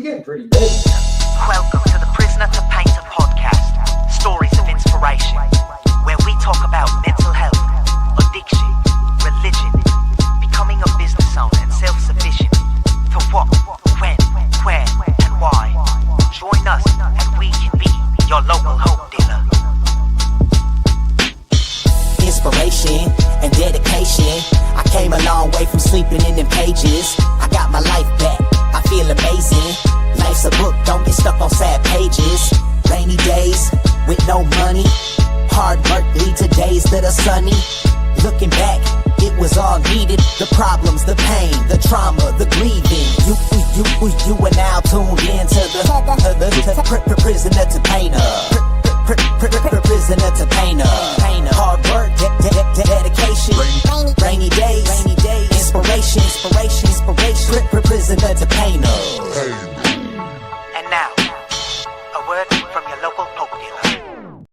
getting pretty big. Welcome to the Prisoner to Painter podcast, stories of inspiration, where we talk about mental health, addiction, religion, becoming a business owner and self-sufficient, for what, when, where, and why. Join us and we can be your local hope dealer. Inspiration and dedication. I came a long way from sleeping in them pages. I got my life back. I feel amazing. Life's a book, don't get stuck on sad pages. Rainy days with no money. Hard work lead to days that are sunny. Looking back, it was all needed. The problems, the pain, the trauma, the grieving. You are now tuned in to the prisoner to painter. Prisoner to painter. Hard work, dedication. Rainy days, inspiration. Prisoner to painter. And now, a word from your local hope dealer.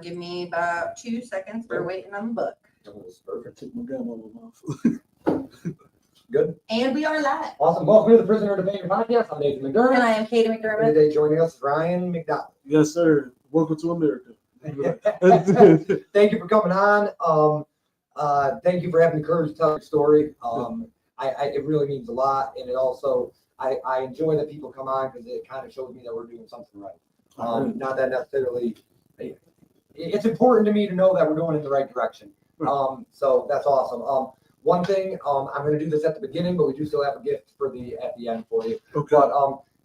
Give me about 2 seconds. We're waiting on the book. That was perfect. Took my gum out of my mouth. Good. And we are live. Awesome. Welcome to the Prisoner to Painter podcast. I'm Nathan And McDermott. I am Katie And McDermott. today joining us is Ryann McDowell. Yes, sir. Welcome to America. Thank you for coming on. Thank you for having the courage to tell your story. It really means a lot, and it also I enjoy that people come on because it kind of shows me that we're doing something right. Not that necessarily. It's important to me to know that we're going in the right direction. So that's awesome. One thing, I'm going to do this at the beginning, but we do still have a gift for at the end for you. Okay. But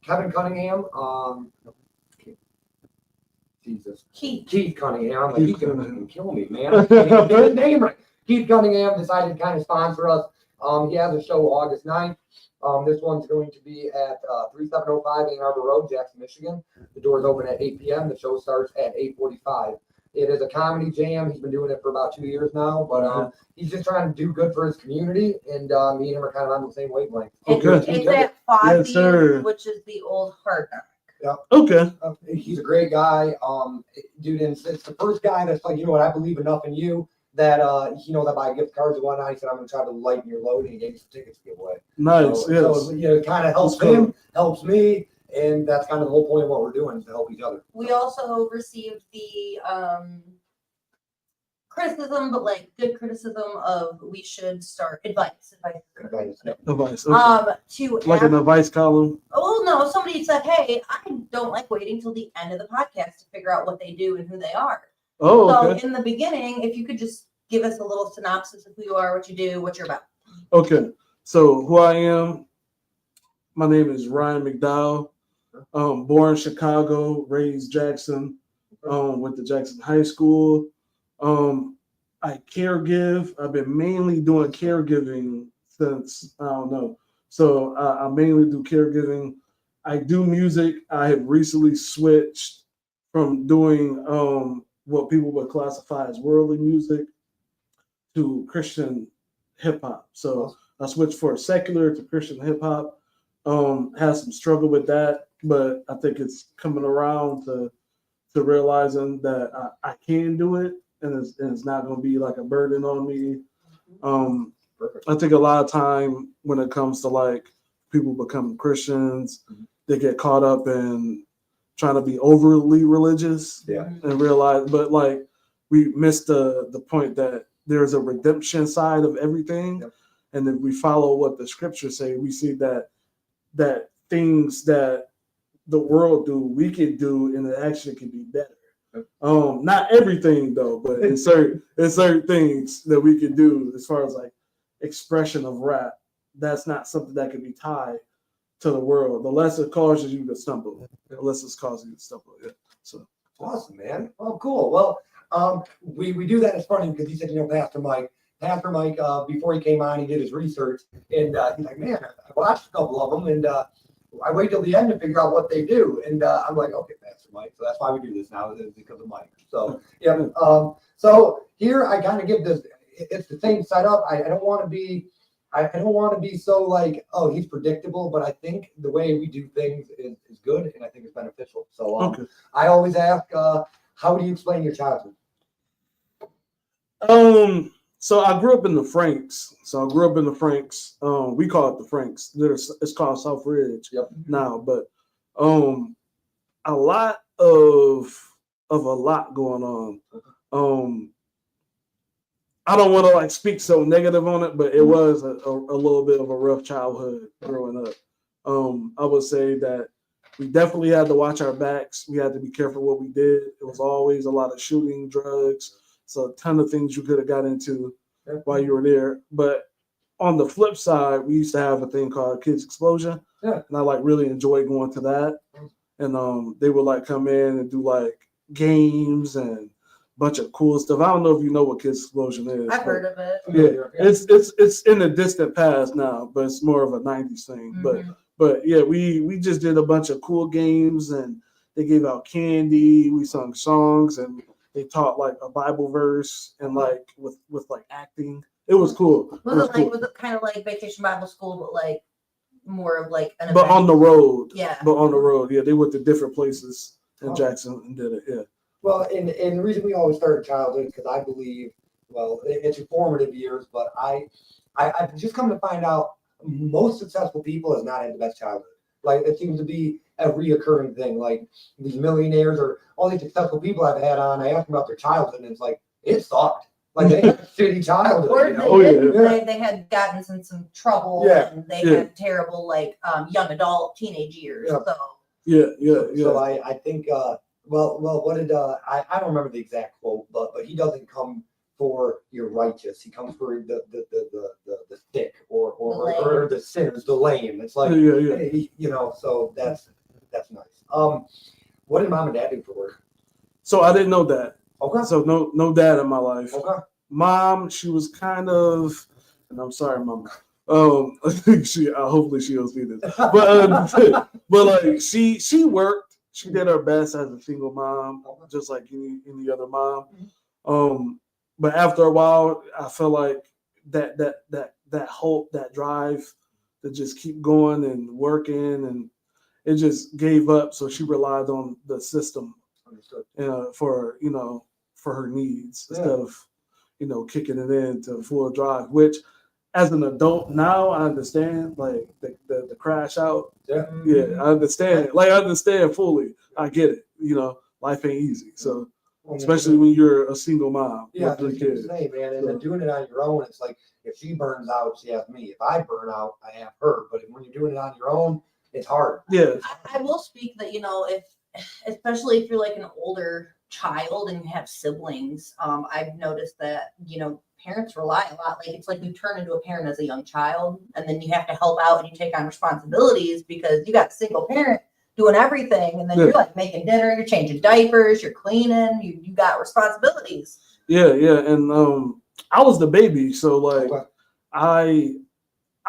Kevin Cunningham, Jesus. Keith Cunningham. He's going to kill me, man. I can't even get his name right. Keith Cunningham decided to kind of sponsor us. He has a show August 9th. This one's going to be at 3705 Ann Arbor Road, Jackson, Michigan. The doors open at 8 p.m. The show starts at 8:45. It is a comedy jam. He's been doing it for about 2 years now, but he's just trying to do good for his community, and me and him are kind of on the same wavelength. Okay. It's at Fozzy's, Yes, sir. which is the old Hard Knock. Yeah. Okay. He's a great guy. Dude, and it's the first guy that's like, you know what, I believe enough in you that that buy gift cards and whatnot. He said, I'm gonna try to lighten your load, and he gave me some tickets to give away. Nice. So, yes. so it kind of helps him, helps me, and that's kind of the whole point of what we're doing, is to help each other. We also received the criticism, but like good criticism of we should start advice. Advice. Okay. To Like an advice column. Oh no, somebody said, hey, I don't like waiting till the end of the podcast to figure out what they do and who they are. Oh, So okay. in the beginning, if you could just give us a little synopsis of who you are, what you do, what you're about. Okay. So who I am, my name is Ryann McDowell. Born in Chicago, raised Jackson, went to Jackson High School. I caregive. I've been mainly doing caregiving since, I don't know. So I mainly do caregiving. I do music. I have recently switched from doing what people would classify as worldly music to Christian hip hop. So I switched for secular to Christian hip hop. Had some struggle with that, but I think it's coming around to realizing that I can do it, and it's not going to be like a burden on me. I think a lot of time when it comes to like people becoming Christians, they get caught up in trying to be overly religious and realize, but like we missed the point that there's a redemption side of everything. And if we follow what the scriptures say, we see that things that the world do, we can do, and it actually can be better. Not everything though, but in certain things that we can do as far as like expression of rap, that's not something that can be tied to the world. The less it causes you to stumble, the less it's causing you to stumble. Yeah. So awesome, man. Oh, cool. Well, we do that. It's funny because he said, Pastor Mike, before he came on, he did his research, and he's like, man, I watched a couple of them, and I wait till the end to figure out what they do. And I'm like, okay, Pastor Mike. So that's why we do this now, is because of Mike. So yeah. So here I kind of give this. It's the same setup. I don't want to be. I don't want to be so like, oh, he's predictable, but I think the way we do things is good, and I think it's beneficial. So I always ask, how do you explain your childhood? So I grew up in the Franks. We call it the Franks. It's called South Ridge now, but a lot of a lot going on. I don't want to like speak so negative on it, but it was a little bit of a rough childhood growing up. I would say that we definitely had to watch our backs. We had to be careful what we did. It was always a lot of shooting, drugs, so a ton of things you could have got into while you were there. But on the flip side, we used to have a thing called Kids Explosion, and I like really enjoyed going to that. And they would like come in and do like games and bunch of cool stuff. I don't know if you know what Kids Explosion is. I've heard of it. Yeah, it's in the distant past now, but it's more of a 90s thing. But yeah, we just did a bunch of cool games, and they gave out candy. We sung songs, and they taught like a Bible verse and like with like acting. It was cool. Was it kind of like Vacation Bible School, but like more of like an but event? on the road. Yeah. But on the road, yeah, they went to different places in Jackson and did it. Yeah. Well, and the reason we always start childhood is because I believe, well, it's your formative years, but I've just come to find out most successful people has not had the best childhood. Like, it seems to be a reoccurring thing. Like, these millionaires or all these successful people I've had on, I ask them about their childhood, and it's like, it sucked. Like, they had a shitty childhood. Or You know? they had gotten in some trouble, and they had terrible, like, young adult teenage years. Yeah. So So I think, well, what did I don't remember the exact quote, but he doesn't come for your righteous. He comes for the thick or the sinners, the lame. It's like, hey, you know. So that's nice. What did mom and dad do for work? So I didn't know that. Okay. So no dad in my life. Okay. Mom, she was kind of, and I'm sorry, Mama. I think hopefully she don't see this, but like she worked. She did her best as a single mom, just like any other mom. But after a while, I feel like that hope, that drive to just keep going and working, and it just gave up. So she relied on the system for her needs instead of kicking it into full drive. Which, as an adult now, I understand like the crash out. Yeah, I understand. Like, I understand fully. I get it. Life ain't easy. So especially when you're a single mom with 3 kids. Say, man, and then doing it on your own, it's like if she burns out, she has me. If I burn out, I have her. But when you're doing it on your own, it's hard. Yeah. I will speak that especially if you're like an older child and you have siblings, I've noticed that parents rely a lot. Like, it's like you turn into a parent as a young child, and then you have to help out and you take on responsibilities because you got a single parent doing everything, and then you're like making dinner, you're changing diapers, you're cleaning, you got responsibilities. Yeah, and I was the baby, so like I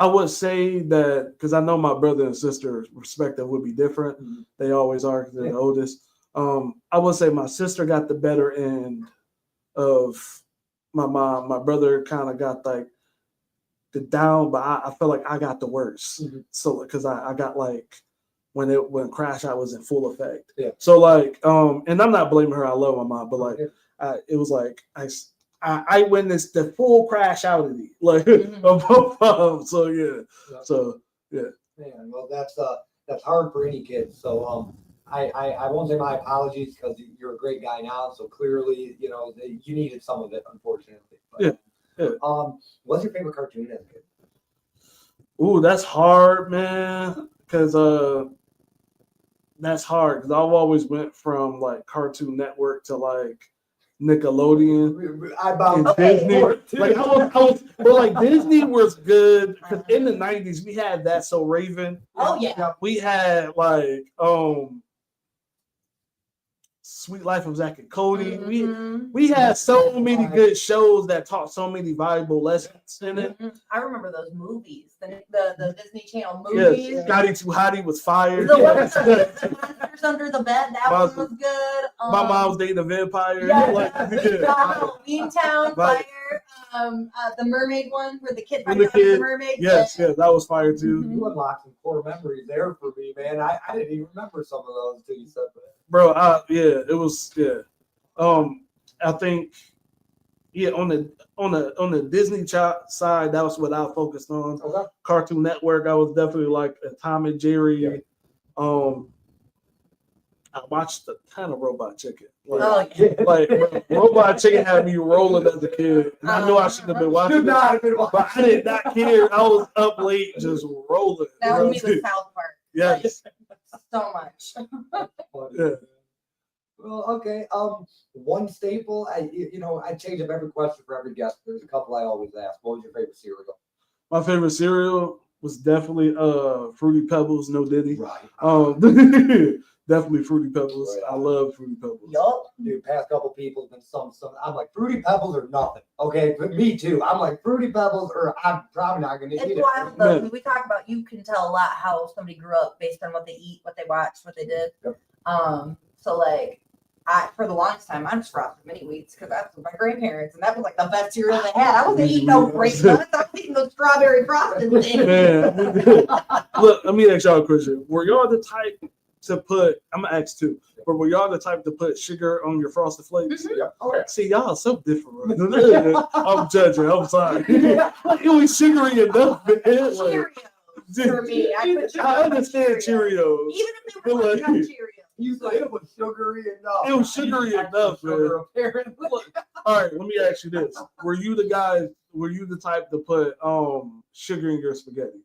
would say that, because I know my brother and sister perspective would be different. Mm-hmm. They always are because they're the oldest. I would say my sister got the better end of my mom. My brother kind of got like the down, but I feel like I got the worst. Mm-hmm. So because I got like when crash out was in full effect. Yeah. So like and I'm not blaming her. I love my mom, but like it was like I witnessed the full crash out of me, like of both of them. So yeah. Man, well that's hard for any kid. So I won't say my apologies because you're a great guy now. So clearly, you needed some of it, unfortunately. But, what's your favorite cartoon as a kid? Ooh, that's hard, man. Because that's hard. Because I've always went from like Cartoon Network to like Nickelodeon. Disney. Like I was, but like Disney was good because in the 90s we had That's So Raven. Oh yeah. We had like Sweet Life of Zack and Cody. Mm-hmm. We had so many good shows that taught so many valuable lessons in it. Mm-hmm. I remember those movies, the Disney Channel movies. Yes, Scotty Too Hottie was fired. The Monsters Under the Bed, that one was good. My mom was dating a vampire. Halloween Town, fire. The mermaid one where the kid finds out the mermaid. Yes, that was fire too. Mm-hmm. You unlocked some core memories there for me, man. I didn't even remember some of those until you said that. Bro, it was I think yeah, on the Disney side, that was what I focused on. Okay. Cartoon Network, I was definitely like a Tom and Jerry. Yeah. I watched a ton of Robot Chicken. Oh, yeah. Like Robot Chicken had me rolling as a kid, and I knew I shouldn't have been watching Should it, not have been watching. but I did not care. I was up late just rolling. That was me with South Park. Yes. So much. Yeah. Well, okay. One staple. I change up every question for every guest. There's a couple I always ask. What was your favorite cereal? My favorite cereal was definitely Fruity Pebbles, no Diddy. Right. Definitely Fruity Pebbles. Right. I love Fruity Pebbles. Yup. Dude, past couple people been some. I'm like Fruity Pebbles or nothing. Okay, but me too. I'm like Fruity Pebbles or I'm probably not gonna eat It's it. wild though. When we talk about, you can tell a lot how somebody grew up based on what they eat, what they watch, what they did. Yep. So like, for the longest time, I'm just frosted mini wheats because that's my grandparents, and that was like the best cereal they had. I wasn't eating no grape nuts. I was eating those strawberry frosted things. Man, look, let me ask y'all a question. Were y'all the type to put? I'm gonna ask two. But were y'all the type to put sugar on your Frosted Flakes? Yeah. Okay. See, y'all so different. Right? I'm judging. I'm sorry. It was sugary enough, man. Like, Cheerios for me. I understand Cheerios. Even if they were not Cheerios. You said it was sugary enough. It was sugary enough, man. Sugar, apparently. All right, let me ask you this: Were you the type to put sugar in your spaghetti?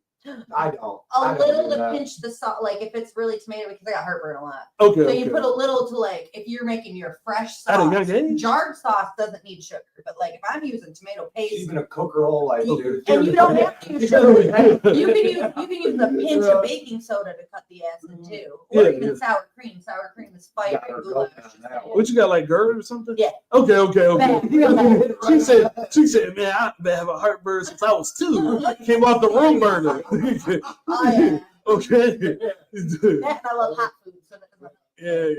I don't. A little to pinch the salt, like if it's really tomato, because I got heartburn a lot. Okay. So you put a little to like if you're making your fresh At a young sauce. age? Jarred sauce doesn't need sugar, but like if I'm using tomato paste, Even a cooker hole, like dude. and you don't have to use sugar. You can use the pinch of baking soda to cut the acid too, or Yeah, even yeah. sour cream. Sour cream is fire Got her and goulash. going on that one. What you got, like GERD or something? Yeah. Okay. Bad, real bad. She said, man, I've been having heartburn since I was 2. Came off the room burner. Oh yeah. Okay. That and I love hot food. So that doesn't Yeah.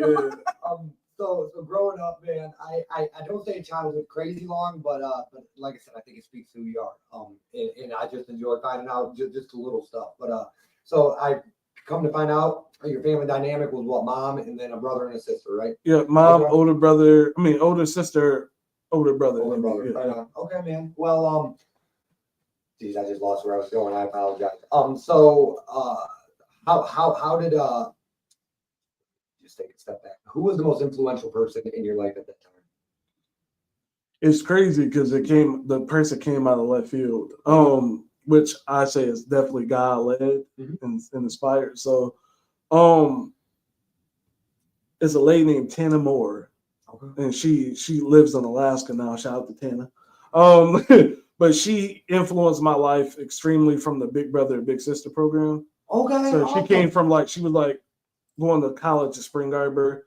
So growing up, man, I don't say childhood crazy long, but like I said, I think it speaks who you are. And I just enjoy finding out just the little stuff. But so I come to find out your family dynamic was what, mom and then a brother and a sister, right? Yeah, mom, Okay. older sister, older brother. Older brother. Yeah. Right on. Okay, man. Well, geez, I just lost where I was going. I apologize. So how did just take a step back. Who was the most influential person in your life at that time? It's crazy because the person came out of left field, which I say is definitely God led and inspired. So, it's a lady named Tana Moore, and she lives in Alaska now. Shout out to Tana. But she influenced my life extremely from the Big Brother Big Sister program. Okay. So she came from she was going to college at Spring Arbor,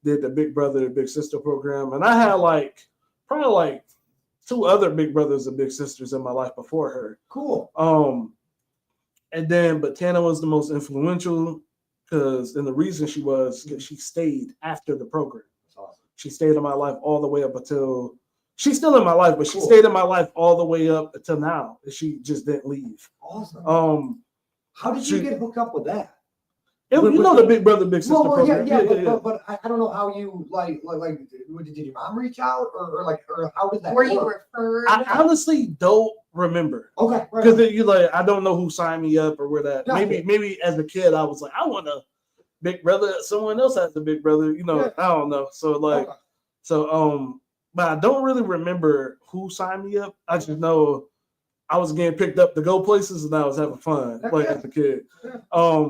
did the Big Brother Big Sister program, and I had probably 2 other Big Brothers and Big Sisters in my life before her. Cool. But Tana was the most influential and the reason she was because she stayed after the program. That's awesome. She stayed in my life all the way up until she's still in my life, but she Cool. stayed in my life all the way up until now. She just didn't leave. Awesome. How did you get hooked up with that? The Big Brother Big Sister Well, program. yeah. But I don't know how you did your mom reach out or how did that Were you work? referred? I honestly don't remember. Okay, right. Because I don't know who signed me up or where that. Yeah. Maybe as a kid I was like, I want a big brother. Someone else has a big brother. Yeah. I don't know. So but I don't really remember who signed me up. I just know I was getting picked up to go places and I was having fun as a kid. Yeah.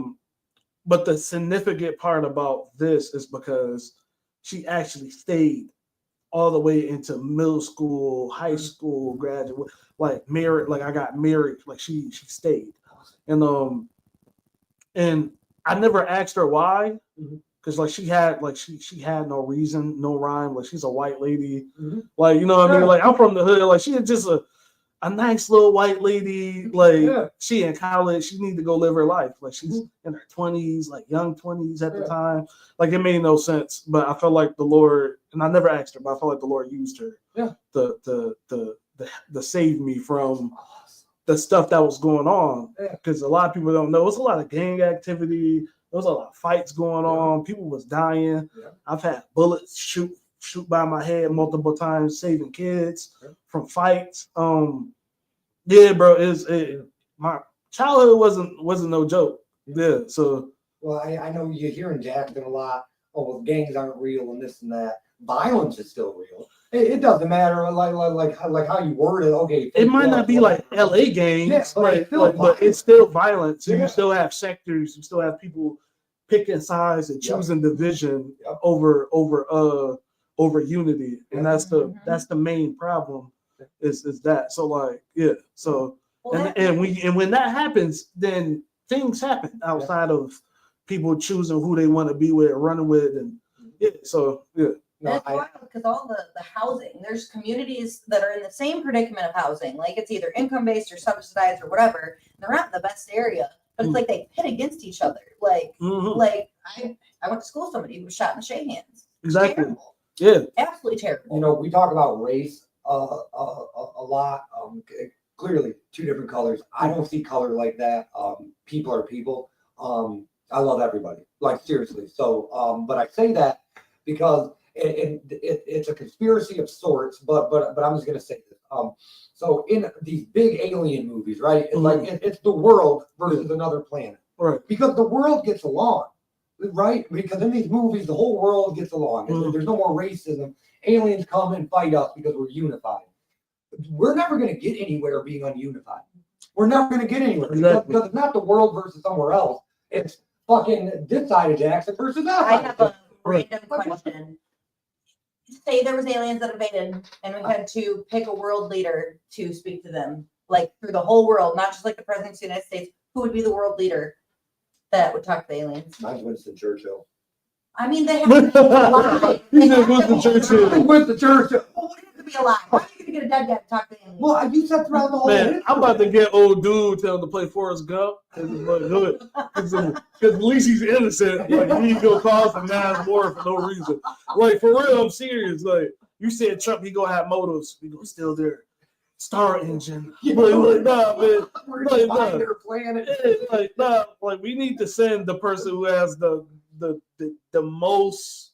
But the significant part about this is because she actually stayed all the way into middle school, high school, graduate, married. I got married. She stayed, and I never asked her why, because she had no reason, no rhyme. She's a white lady, what I mean. I'm from the hood. She is just a nice little white lady. She in college. She need to go live her life. She's in her 20s, young 20s at the time. It made no sense. But I felt like the Lord, and I never asked her, but I felt like the Lord used her to save me from the stuff that was going on. Because a lot of people don't know. It's a lot of gang activity. There was a lot of fights going on. People was dying. I've had bullets shoot shoot by my head multiple times, saving kids from fights. Yeah, bro, my childhood wasn't no joke. Yeah, so. Well, I know you hear in Jackson a lot, oh, well, gangs aren't real and this and that. Violence is still real. It doesn't matter like how you word it. Okay, It might not be like LA gangs, yeah, but it's still violent. So you still have sectors, you still have people picking sides and choosing division over unity, and that's the main problem. Is that so? Like, yeah. So and when that happens, then things happen outside of people choosing who they want to be with, running with, and so. And it's wild because all the housing, there's communities that are in the same predicament of housing, like it's either income-based or subsidized or whatever. They're not in the best area, but it's like they pit against each other. Like I went to school with somebody who was shot in the Shea Hands. Exactly. Terrible. Yeah. Absolutely terrible. You know, we talk about race a lot. Clearly, two different colors. I don't see color like that. People are people. I love everybody, like seriously. So, but I say that because it's a conspiracy of sorts. But I'm just gonna say this. So in these big alien movies, right? It's like it's the world versus another planet, right? Because the world gets along, right? Because in these movies, the whole world gets along. There's no more racism. Aliens come and fight us because we're unified. We're never going to get anywhere being ununified. We're never going to get anywhere because it's not the world versus somewhere else. It's fucking this side of Jackson versus that I side. have a random question. Say there was aliens that invaded and we had to pick a world leader to speak to them, like through the whole world, not just like the president of the United States. Who would be the world leader that would talk to the aliens? Mine's Winston Churchill. I mean, they have to be alive. Winston Churchill. Winston Churchill. Well, what have to be alive? Why are you going to get a dead guy to talk to aliens? Well, you said throughout the whole Man, I'm about to get old dude telling him to play Forrest Gump. Because at least he's innocent. Like, he gonna cause a mass war for no reason. Like, for real, I'm serious. Like, you said Trump, he gonna have motives. We gonna steal their star engine. Like, nah, man. Like, nah. Their planet. Like, nah. Like, we need to send the person who has the most,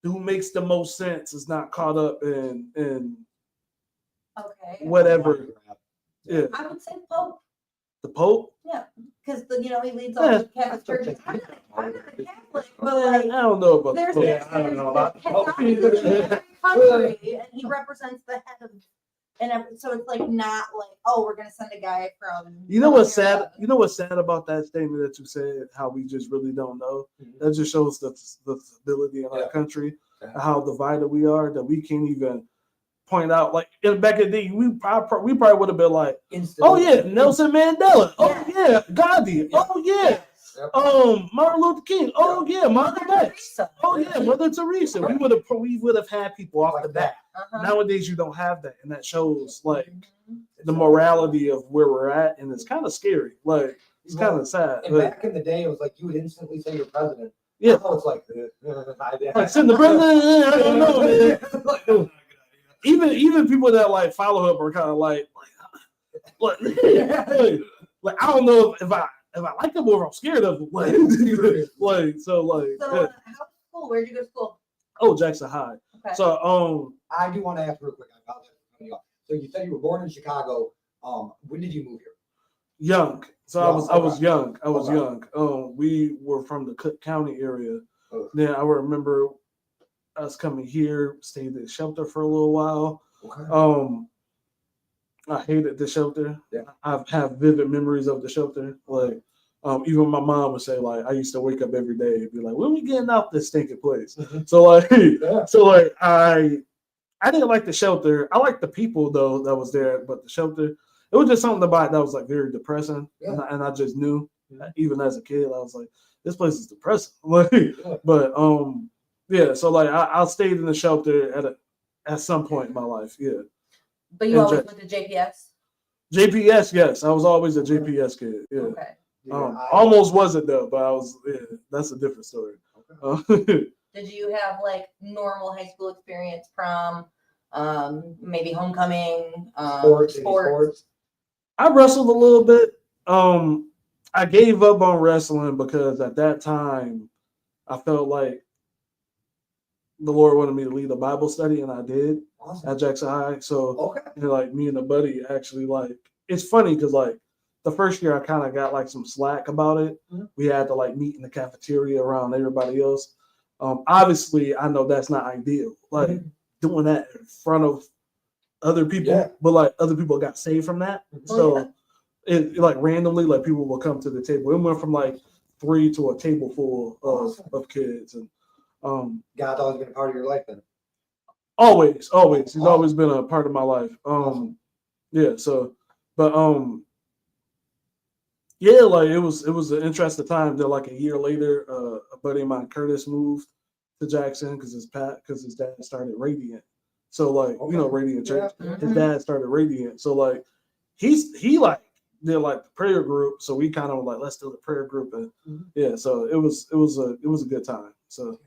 who makes the most sense, is not caught up in Okay. whatever. Yeah. I would say Pope. The Pope? Yeah, because he leads all the Catholic churches. I'm not a Catholic, but like I don't know about there's the Pope. this, I don't know there's about this Pope chaos in every country, and he represents the head of, so it's like not like, oh, we're gonna send a guy from. You know what's sad? You know what's sad about that statement that you said? How we just really don't know. That just shows the stability in our country, how divided we are. That we can't even point out. Like back in the day, we probably would have been like, oh yeah, Nelson Mandela. Oh yeah, Gandhi. Oh yeah. Martin Luther King. Oh yeah, Malcolm X. Oh yeah, Mother Teresa. We would have had people off the bat. Nowadays, you don't have that, and that shows like the morality of where we're at, and it's kind of scary. Like it's kind of sad. And back in the day, it was like you would instantly say your president. Yeah, now it's like send the president. I don't know, man. Even people that like follow up are kind of like I don't know if I like them or if I'm scared of them. So how school? Where'd you go to school? Oh, Jackson High. Okay. So I do want to ask real quick. I apologize for cutting you off. So you said you were born in Chicago. When did you move here? Young. So I was young. I was young. We were from the Cook County area. Then I remember us coming here, stayed in the shelter for a little while. Okay. I hated the shelter. Yeah. I have vivid memories of the shelter. Like, even my mom would say, like, I used to wake up every day and be like, when are we getting out this stinking place? So I didn't like the shelter. I liked the people though that was there, but the shelter, it was just something about it that was like very depressing. Yeah. And I just knew, even as a kid, I was like, this place is depressing. But so like I stayed in the shelter at some point in my life. Yeah. But you always went to JPS? JPS, yes. I was always a JPS kid. Yeah. Okay. Almost wasn't though, but I was. Yeah, that's a different story. Okay. Did you have like normal high school experience, prom, maybe homecoming, sports? I wrestled a little bit. I gave up on wrestling because at that time I felt like the Lord wanted me to lead a Bible study, and I did Awesome. at Jackson High. So Okay. and like me and a buddy actually like it's funny because like the first year I kind of got like some slack about it. Mhm. We had to like meet in the cafeteria around everybody else. Obviously, I know that's not ideal. Like Mhm. doing that in front of other people, Yeah. but like other people got saved from that. Mhm. So it like randomly like people will come to the table. It went from like 3 to a table full Awesome. of kids and God's always been a part of your life then. always he's Awesome. always been a part of my life. Awesome. Yeah, so but yeah, like it was an interesting time. That like a year later, a buddy of mine, Curtis, moved to Jackson because his dad started Radiant. So like you know Radiant Church, Yeah. his dad started Radiant. So like he like did like the prayer group. So we kind of were like let's do the prayer group and Mhm. yeah. So it was a good time. So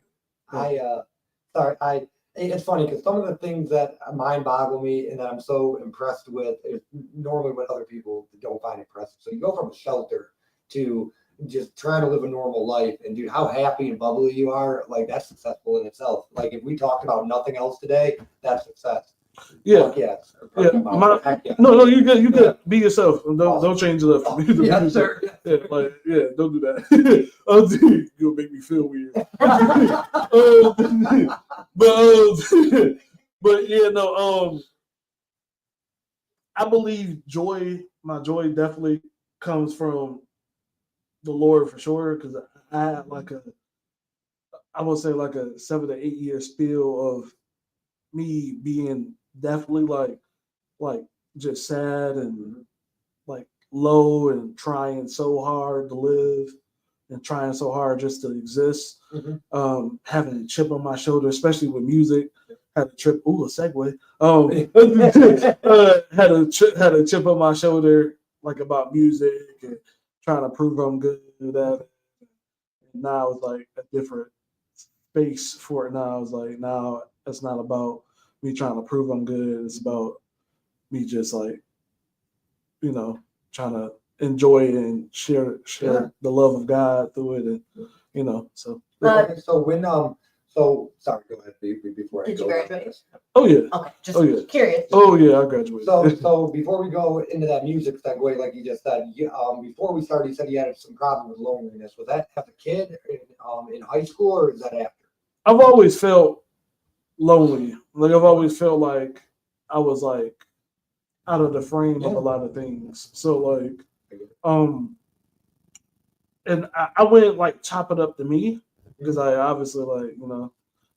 It's funny because some of the things that mind boggle me and that I'm so impressed with is normally what other people don't find impressive. So you go from a shelter to just trying to live a normal life, and dude, how happy and bubbly you are, like that's successful in itself. Like if we talked about nothing else today, that's success. yeah. Fuck yes. Yeah, Heck yeah. no, you good. You good. Be yourself. Don't change it up for me. Yes, Be sir. yourself. Yeah, like don't do that. Oh, dude, you'll make me feel weird. But yeah, no. I believe my joy definitely comes from the Lord for sure. Because I had I would say like a 7 to 8 year spiel of me being definitely like just sad and like low and trying so hard to live and trying so hard just to exist. Mhm. Having a chip on my shoulder, especially with music. Had a trip. Ooh, a segue. Had a chip on my shoulder, like about music and trying to prove I'm good at it. And now it's like a different space for it. Now it's like now it's not about me trying to prove I'm good. It's about me just like, trying to enjoy it and share the love of God through it, and so. Okay, so when so sorry, go ahead before I Did go. you graduate? Oh yeah. Okay, just Oh, yeah. curious. Oh yeah, I graduated. So before we go into that music segue, like you just said, before we started, you said you had some problem with loneliness. Was that as a kid in high school, or is that after? I've always felt lonely. Like I've always felt like I was like out of the frame of a lot of things. So like, and I wouldn't like chop it up to me because I obviously like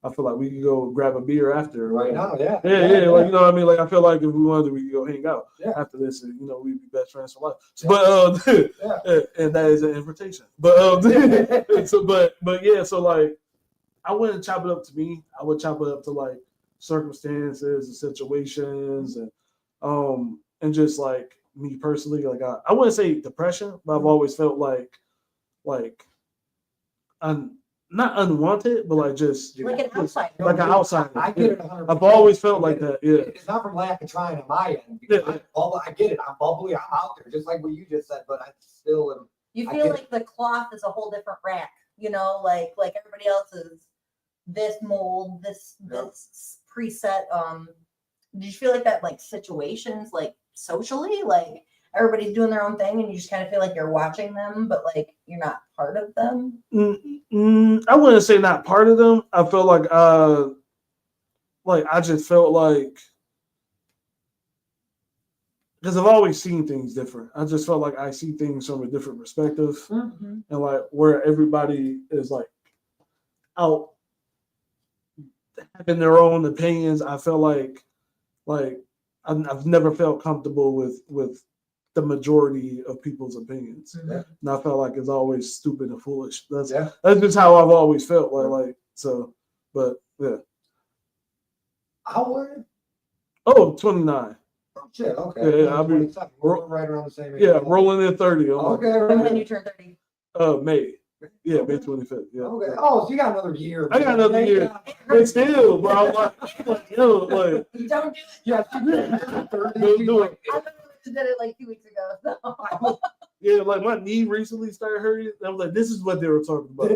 I feel like we could go grab a beer after Right now, yeah. Yeah, like you know what I mean. Like I feel like if we wanted to, we could go hang out after this, and we'd be best friends for life. But and that is an invitation. But but yeah, so like I wouldn't chop it up to me. I would chop it up to like circumstances and situations and just like me personally. Like I wouldn't say depression, but I've always felt like not unwanted, but like just Like an outsider. like an outsider. I get it 100%. I've always felt like that. Yeah. It's not from lack of trying on my end. Yeah. I get it. I'm bubbly. I'm out there, just like what you just said. But I still am. You I feel get like the cloth is a whole different rack, like everybody else is this mold, this preset. Did you feel like that, like situations, like socially, like everybody's doing their own thing, and you just kind of feel like you're watching them, but like you're not part of them? I wouldn't say not part of them. I felt like I just felt like because I've always seen things different. I just felt like I see things from a different perspective, and like where everybody is like out having their own opinions. I felt like I've never felt comfortable with the majority of people's opinions, and I felt like it's always stupid and foolish. That's just how I've always felt. Like so, but yeah. How old are you? Oh, 29. Oh, shit. Okay. Yeah, I'll be right around the same age. Yeah, rolling in 30. Okay. When you turn 30? May. Yeah, May 25th. Yeah. Okay. Oh, so you got another year. I got another year. But still, bro, like Don't do it. Yeah. do it. I literally did it like 2 weeks ago. So. Yeah, like my knee recently started hurting. I was like, this is what they were talking about.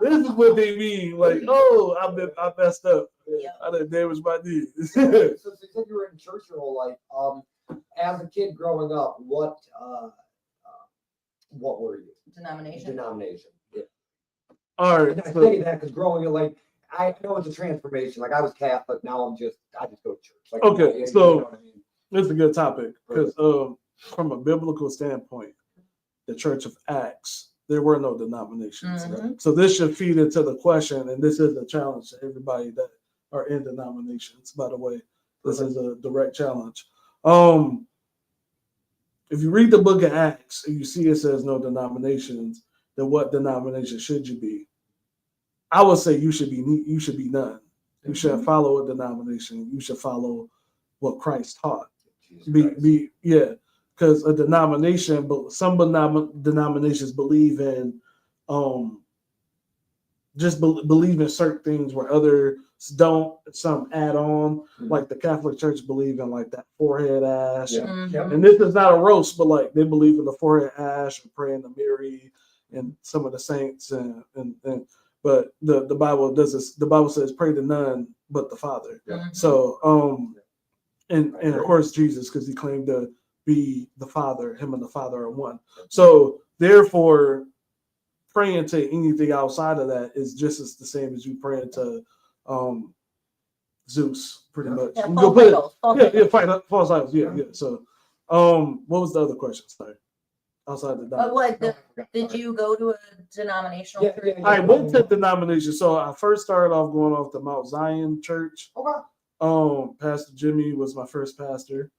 This is what they mean. Like, oh, I messed up. Yep. I done damaged my knee. So you said you were in church your whole life. As a kid growing up, what were you? Denomination. Denomination. Yeah. All right. And I So, say that because growing up, like I know it's a transformation. Like I was Catholic, now I just go to church. Like, Okay, you so- know what I mean? it's a good topic because from a biblical standpoint, the Church of Acts, there were no denominations. Mhm. So this should feed into the question, and this is a challenge to everybody that are in denominations. By the way, this is a direct challenge. If you read the book of Acts and you see it says no denominations, then what denomination should you be? I would say you should be none. You shouldn't follow a denomination. You should follow what Christ taught. Jesus Christ. Because a denomination, but some denominations believe in believe in certain things where others don't. Some add on, like the Catholic Church believe in like that forehead ash. Yeah. Mhm. Yeah. And this is not a roast, but like they believe in the forehead ash and praying to Mary and some of the saints and but the Bible does this. The Bible says pray to none but the Father. Yeah. Mhm. So and of course Jesus, because he claimed to be the Father, him and the Father are one. So therefore, praying to anything outside of that is just as the same as you praying to Zeus, pretty much. Yeah, You false go put it- idols, false idols. false idols. Yeah. So what was the other question? Sorry. Outside the denomination. Did you go to a denominational Yeah, church? yeah, I went to denomination. So I first started off going off the Mount Zion Church. Okay. Pastor Jimmy was my first pastor.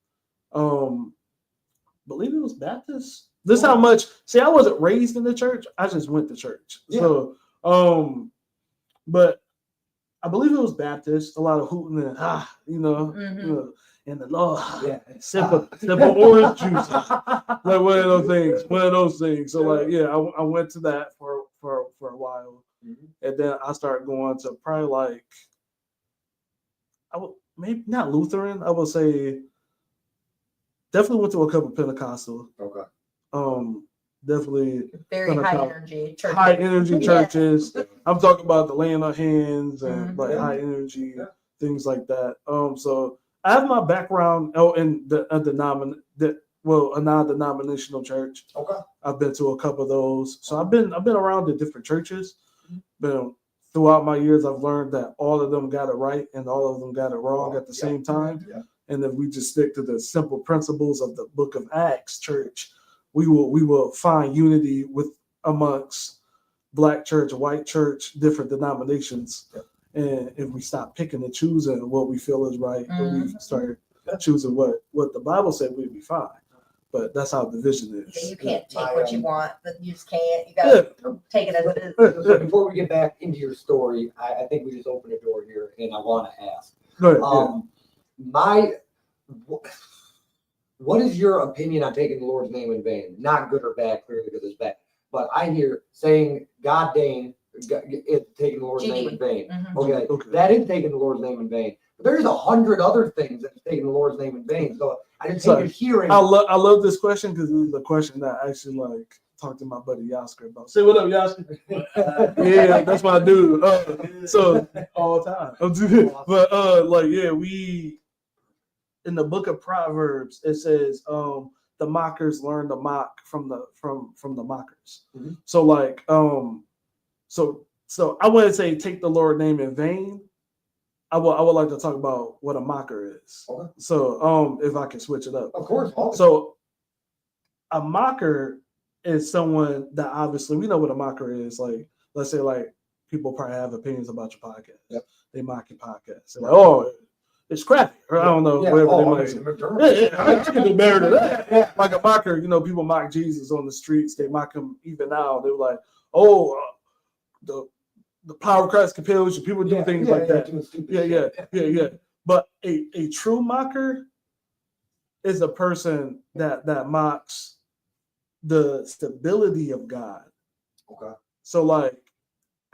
Believe it was Baptist. This is how much. See, I wasn't raised in the church. I just went to church. Yeah. So, but I believe it was Baptist. A lot of hooting and Mhm. and the Lord, Yeah. sip of orange juice, like one of those things. So like, yeah, I went to that for a while, and then I started going to probably like, maybe not Lutheran. I would say definitely went to a couple Pentecostal. Okay. Definitely Very high Pentecostal. energy church. High energy Yeah. churches. I'm talking about the laying of hands and like Mhm. high energy Yeah. things like that. So I have my background in a non-denominational church. Okay. I've been to a couple of those. So I've been around the different churches. But throughout my years, I've learned that all of them got it right and all of them got it wrong at the same time. Yeah. And if we just stick to the simple principles of the Book of Acts church, we will find unity amongst Black church, white church, different denominations. Yep. And if we stop picking and choosing what we feel is right, and we Mhm. start choosing what the Bible said, we'd be fine. But that's how division is. You can't take My, what you want, but you just can't. You gotta take it as it is. So before we get back into your story, I think we just opened a door here, and I want to ask. Go ahead. What is your opinion on taking the Lord's name in vain? Not good or bad, clearly because it's bad. But I hear saying God dang is taking the Lord's name in vain. Mhm. Okay, that is taking the Lord's name in vain. But there's 100 other things that's taking the Lord's name in vain. So I just think you're hearing. I love this question because this is the question that I actually like talk to my buddy Yasker about. Say what up, Yasker. Yeah, that's my dude. So all the time. But we in the book of Proverbs it says the mockers learn to mock from the mockers. Mhm. So like so I wouldn't say take the Lord's name in vain. I would like to talk about what a mocker is. Okay. So if I can switch it up. Of course. So a mocker is someone that obviously we know what a mocker is. Like, let's say like people probably have opinions about your podcast. Yep. They mock your podcast. They're like, oh, it's crappy. Or I don't know, whatever they might say. I can do better than that. Like a mocker, people mock Jesus on the streets. They mock him even now. They were like, oh, the power of Christ compels you. People do things like that. Yeah. But a true mocker is a person that mocks the stability of God. Okay. So like,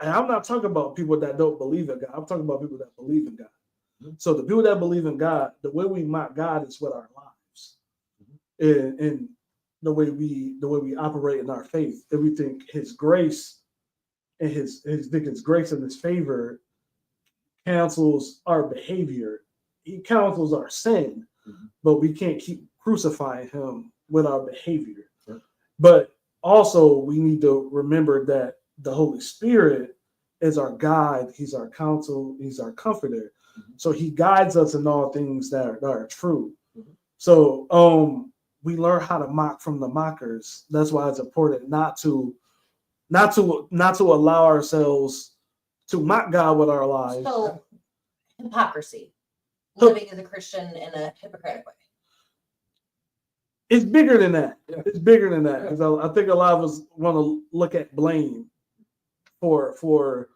and I'm not talking about people that don't believe in God. I'm talking about people that believe in God. Mm-hmm. So the people that believe in God, the way we mock God is with our lives. Mm-hmm. And the way we operate in our faith. If we think His grace and His grace and His favor cancels our behavior, He cancels our sin, but we can't keep crucifying Him with our behavior. But also, we need to remember that the Holy Spirit is our guide. He's our counsel. He's our comforter. So He guides us in all things that are true. So we learn how to mock from the mockers. That's why it's important not to allow ourselves to mock God with our lives. So hypocrisy, living as a Christian in a hypocritic way. It's bigger than that. Yeah. It's bigger than that. Because I think a lot of us want to look at blame for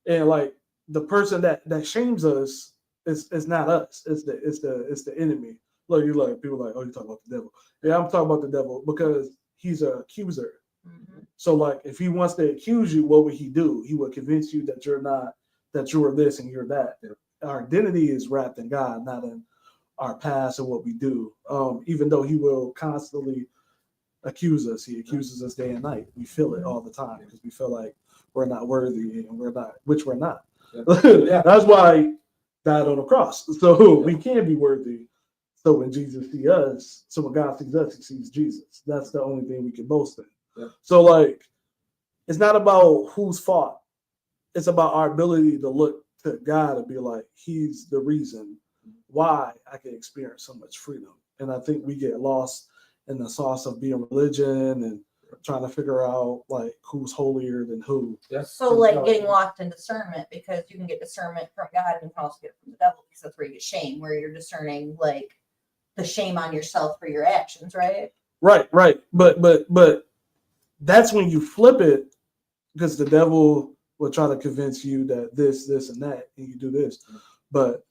and like the person that shames us is not us. It's the enemy. Look, you like people like, oh, you talking about the devil. Yeah, I'm talking about the devil because he's an accuser. So like if he wants to accuse you, what would he do? He would convince you that you're not, that you are this and you're that. Our identity is wrapped in God, not in our past and what we do. Even though he will constantly accuse us, he accuses us day and night. We feel it all the time because we feel like we're not worthy and we're not. That's why died on the cross, so we can be worthy. So when Jesus sees us, so when God sees us, He sees Jesus. That's the only thing we can boast in. So like, it's not about whose fault. It's about our ability to look to God and be like, He's the reason why I can experience so much freedom. And I think we get lost in the sauce of being religion and trying to figure out like who's holier than who. So like getting locked in discernment, because you can get discernment from God and you can also get it from the devil, because that's where you get shame, where you're discerning like the shame on yourself for your actions, right? Right. But that's when you flip it, because the devil will try to convince you that this, and that, and you do this. But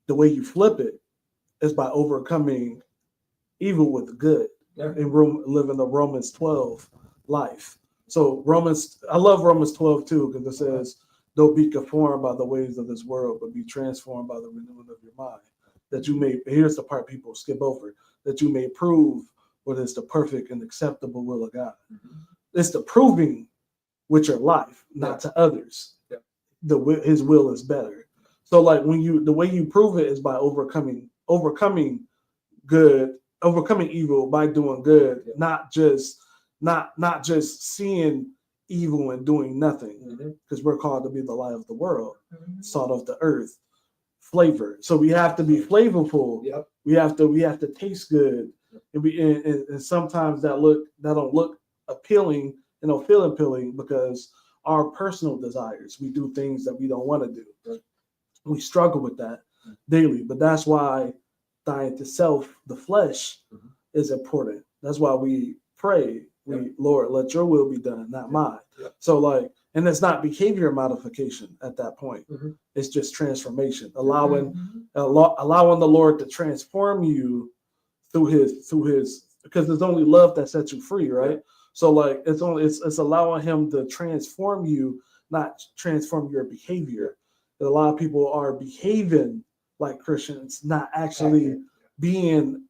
the way you flip it is by overcoming evil with good and living the Romans 12 life. So I love Romans 12 too, because it says, don't be conformed by the ways of this world, but be transformed by the renewing of your mind. That you may, here's the part people skip over, that you may prove what is the perfect and acceptable will of God. It's the proving with your life, not to others. His will is better. So like the way you prove it is by overcoming evil by doing good, not just seeing evil and doing nothing, because we're called to be the light of the world, salt of the earth, flavor. So we have to be flavorful. We have to taste good, and sometimes that don't look appealing and don't feel appealing because our personal desires. We do things that we don't want to do. We struggle with that daily, but that's why dying to self, the flesh, is important. That's why we pray, Lord, let your will be done, not mine. So like, and it's not behavior modification at that point. It's just transformation, allowing the Lord to transform you through his, because it's only love that sets you free, right? So like, it's allowing him to transform you, not transform your behavior. A lot of people are behaving like Christians, not actually being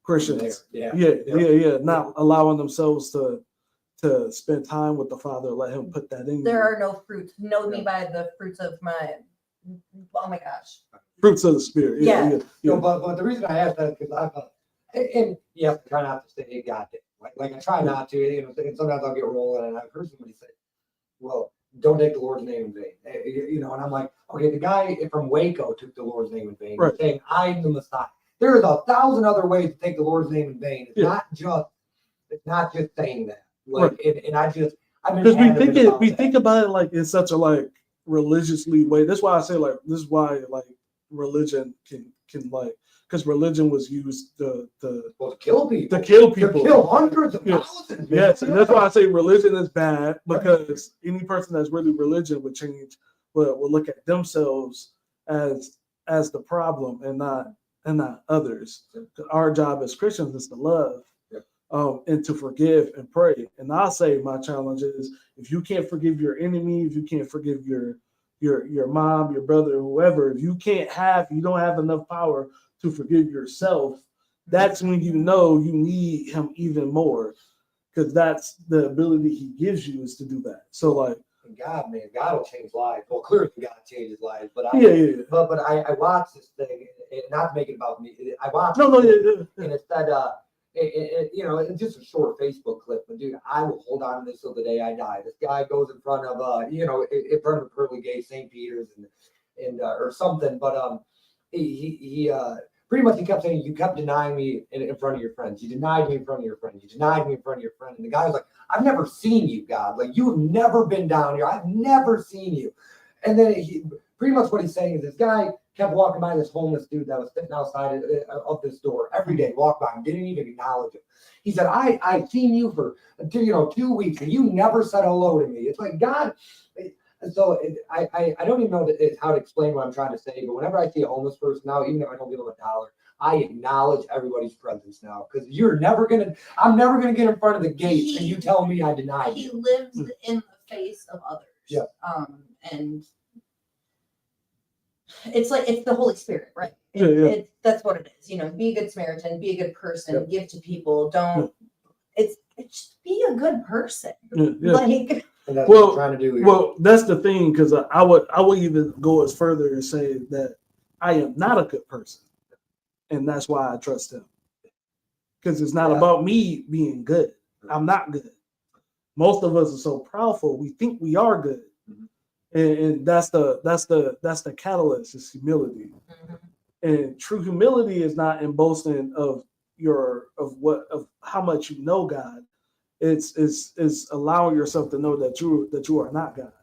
Christians. Not allowing themselves to spend time with the Father, let him put that in. There are no fruits. Know me by the fruits of my, oh my gosh. Fruits of the Spirit. No, but the reason I asked that is because I thought, and you have to try not to say God did. Like I try not to, and sometimes I'll get rolling, and I've heard somebody say, well, don't take the Lord's name in vain. And I'm like, okay, the guy from Waco took the Lord's name in vain, saying, I'm the Messiah. There's 1,000 other ways to take the Lord's name in vain. It's not just saying that. Like, and I just, because we think about it like in such a like religiously way. That's why I say like, this is why like religion can like, because religion was used to kill people. To kill hundreds of thousands. Yes, and that's why I say religion is bad, because any person that's really religion would look at themselves as the problem and not others. Our job as Christians is to love, and to forgive and pray. And I'll say my challenge is, if you can't forgive your enemy, if you can't forgive your mom, your brother, whoever, if you don't have enough power to forgive yourself, that's when you know you need him even more, because that's the ability he gives you is to do that. So like, God, man, God will change lives. Well, clearly God changes lives, but I watched this thing, not to make it about me. I watched and it said, it's just a short Facebook clip, but dude, I will hold on to this till the day I die. This guy goes in front of, in front of a pearly gate, St. Peter's, and or something, but he pretty much he kept saying, you kept denying me in front of your friends. You denied me in front of your friend. You denied me in front of your friend. And the guy was like, I've never seen you, God. Like, you've never been down here. I've never seen you. And then pretty much what he's saying is this guy kept walking by this homeless dude that was sitting outside of this door every day, walked by him, didn't even acknowledge him. He said, I've seen you for 2 weeks and you never said hello to me. It's like, God. So I don't even know how to explain what I'm trying to say, but whenever I see a homeless person now, even if I don't give them $1, I acknowledge everybody's presence now, because I'm never gonna get in front of the gates and you tell me I denied He you. lives in the face of others. Yeah. And it's the Holy Spirit, right? That's what it is. Be a good Samaritan, be a good person, give to people. Don't. It's just be a good person. Like. And that's what I'm trying to do here. Well, that's the thing, because I would even go as further and say that I am not a good person, and that's why I trust him. Because it's not about me being good. I'm not good. Most of us are so proudful we think we are good, and that's the catalyst is humility. And true humility is not in boasting of how much you know God. It's allowing yourself to know that you are not God.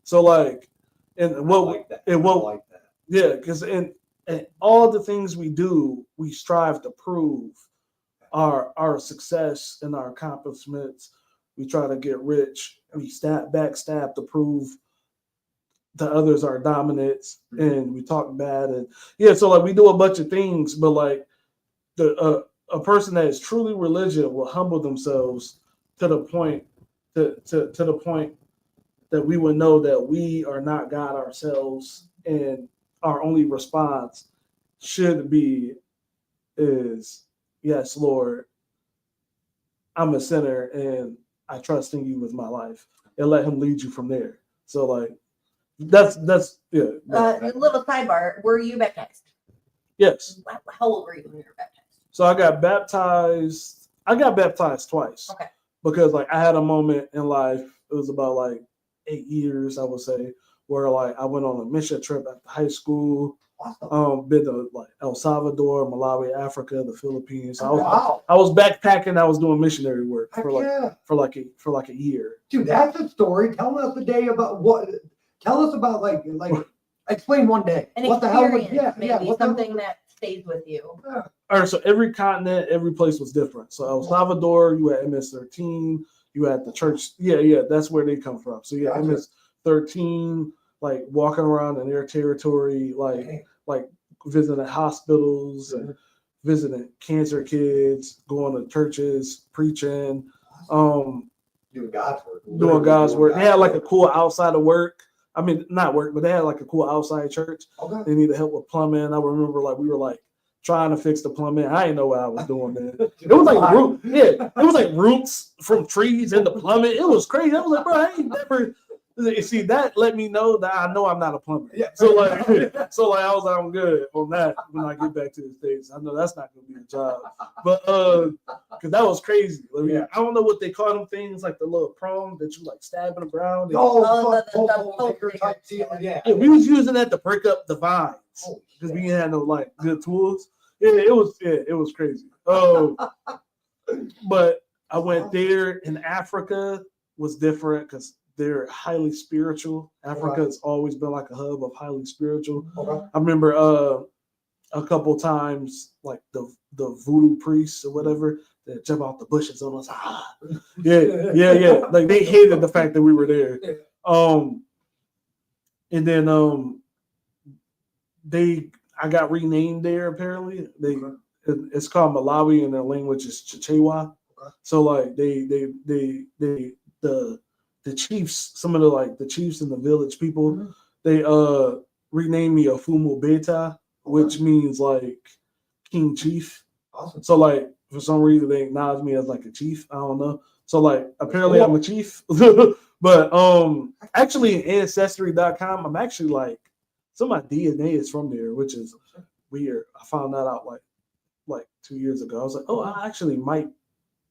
So like, because in all the things we do, we strive to prove our success and our accomplishments. We try to get rich. We backstab to prove to others our dominance, and we talk bad, and so like we do a bunch of things, but like a person that is truly religious will humble themselves to the point that we would know that we are not God ourselves, and our only response should be is, yes, Lord, I'm a sinner and I trust in you with my life, and let him lead you from there. So like that's A little sidebar, were you baptized? Yes. How old were you when you were baptized? So I got baptized twice. Okay. Because like I had a moment in life, it was about like 8 years, I would say, where like I went on a mission trip after high school. Been to like El Salvador, Malawi, Africa, the Philippines. I was backpacking. I was doing missionary work for like a year. Dude, that's a story. Tell us the day about what. Tell us about like explain one day. An what the hell was maybe something that stays with you. All right, so every continent, every place was different. So El Salvador, you had MS-13, you had the church. Yeah, that's where they come from. So yeah, MS-13, like walking around in their territory, like visiting hospitals and visiting cancer kids, going to churches, preaching, doing God's work. They had like a cool outside of work. I mean, not work, but they had like a cool outside church. Okay. They needed help with plumbing. I remember like we were like trying to fix the plumbing. I didn't know what I was doing, man. It was like it was like roots from trees in the plumbing. It was crazy. I was like, bro, I ain't never. See, that let me know that I know I'm not a plumber. Yeah. So like I was like, I'm good on that when I get back to the States. I know that's not gonna be a job, but because that was crazy. I don't know what they call them things, like the little prong that you like stab in the ground. We was using that to break up the vines because we didn't have no like good tools. It was crazy. But I went there in Africa was different because they're highly spiritual. Africa has always been like a hub of highly spiritual. I remember a couple times like the voodoo priests or whatever that jump out the bushes on us. Yeah. Like they hated the fact that we were there. And then I got renamed there apparently. It's called Malawi and their language is Chichewa. So like the chiefs, some of the chiefs and the village people, they renamed me Afumu Beta, which means like King Chief. Awesome. So like for some reason they acknowledge me as like a chief. I don't know. So like apparently I'm a chief. But actually in ancestry.com, I'm actually like some of my DNA is from there, which is weird. I found that out like 2 years ago. I was like, oh, I actually might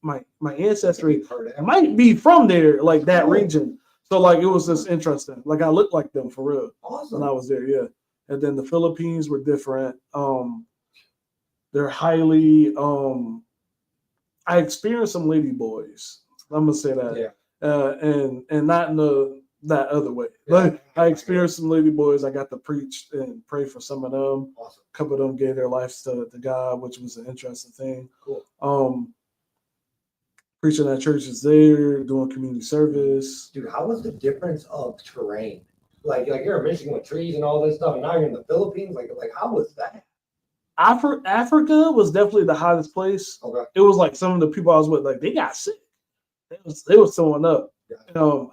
my ancestry might be from there, like that region. So like it was just interesting. Like I looked like them for real when I was there, yeah. And then the Philippines were different. They're highly I experienced some lady boys. I'm gonna say that. Yeah. And not in that other way. But I experienced some lady boys. I got to preach and pray for some of them. Awesome. A couple of them gave their lives to God, which was an interesting thing. Cool. Preaching at churches there, doing community service. Dude, how was the difference of terrain? Like you're in Michigan with trees and all this stuff, and now you're in the Philippines. Like how was that? Africa was definitely the hottest place. Okay. It was like some of the people I was with, like they got sick. They was throwing up.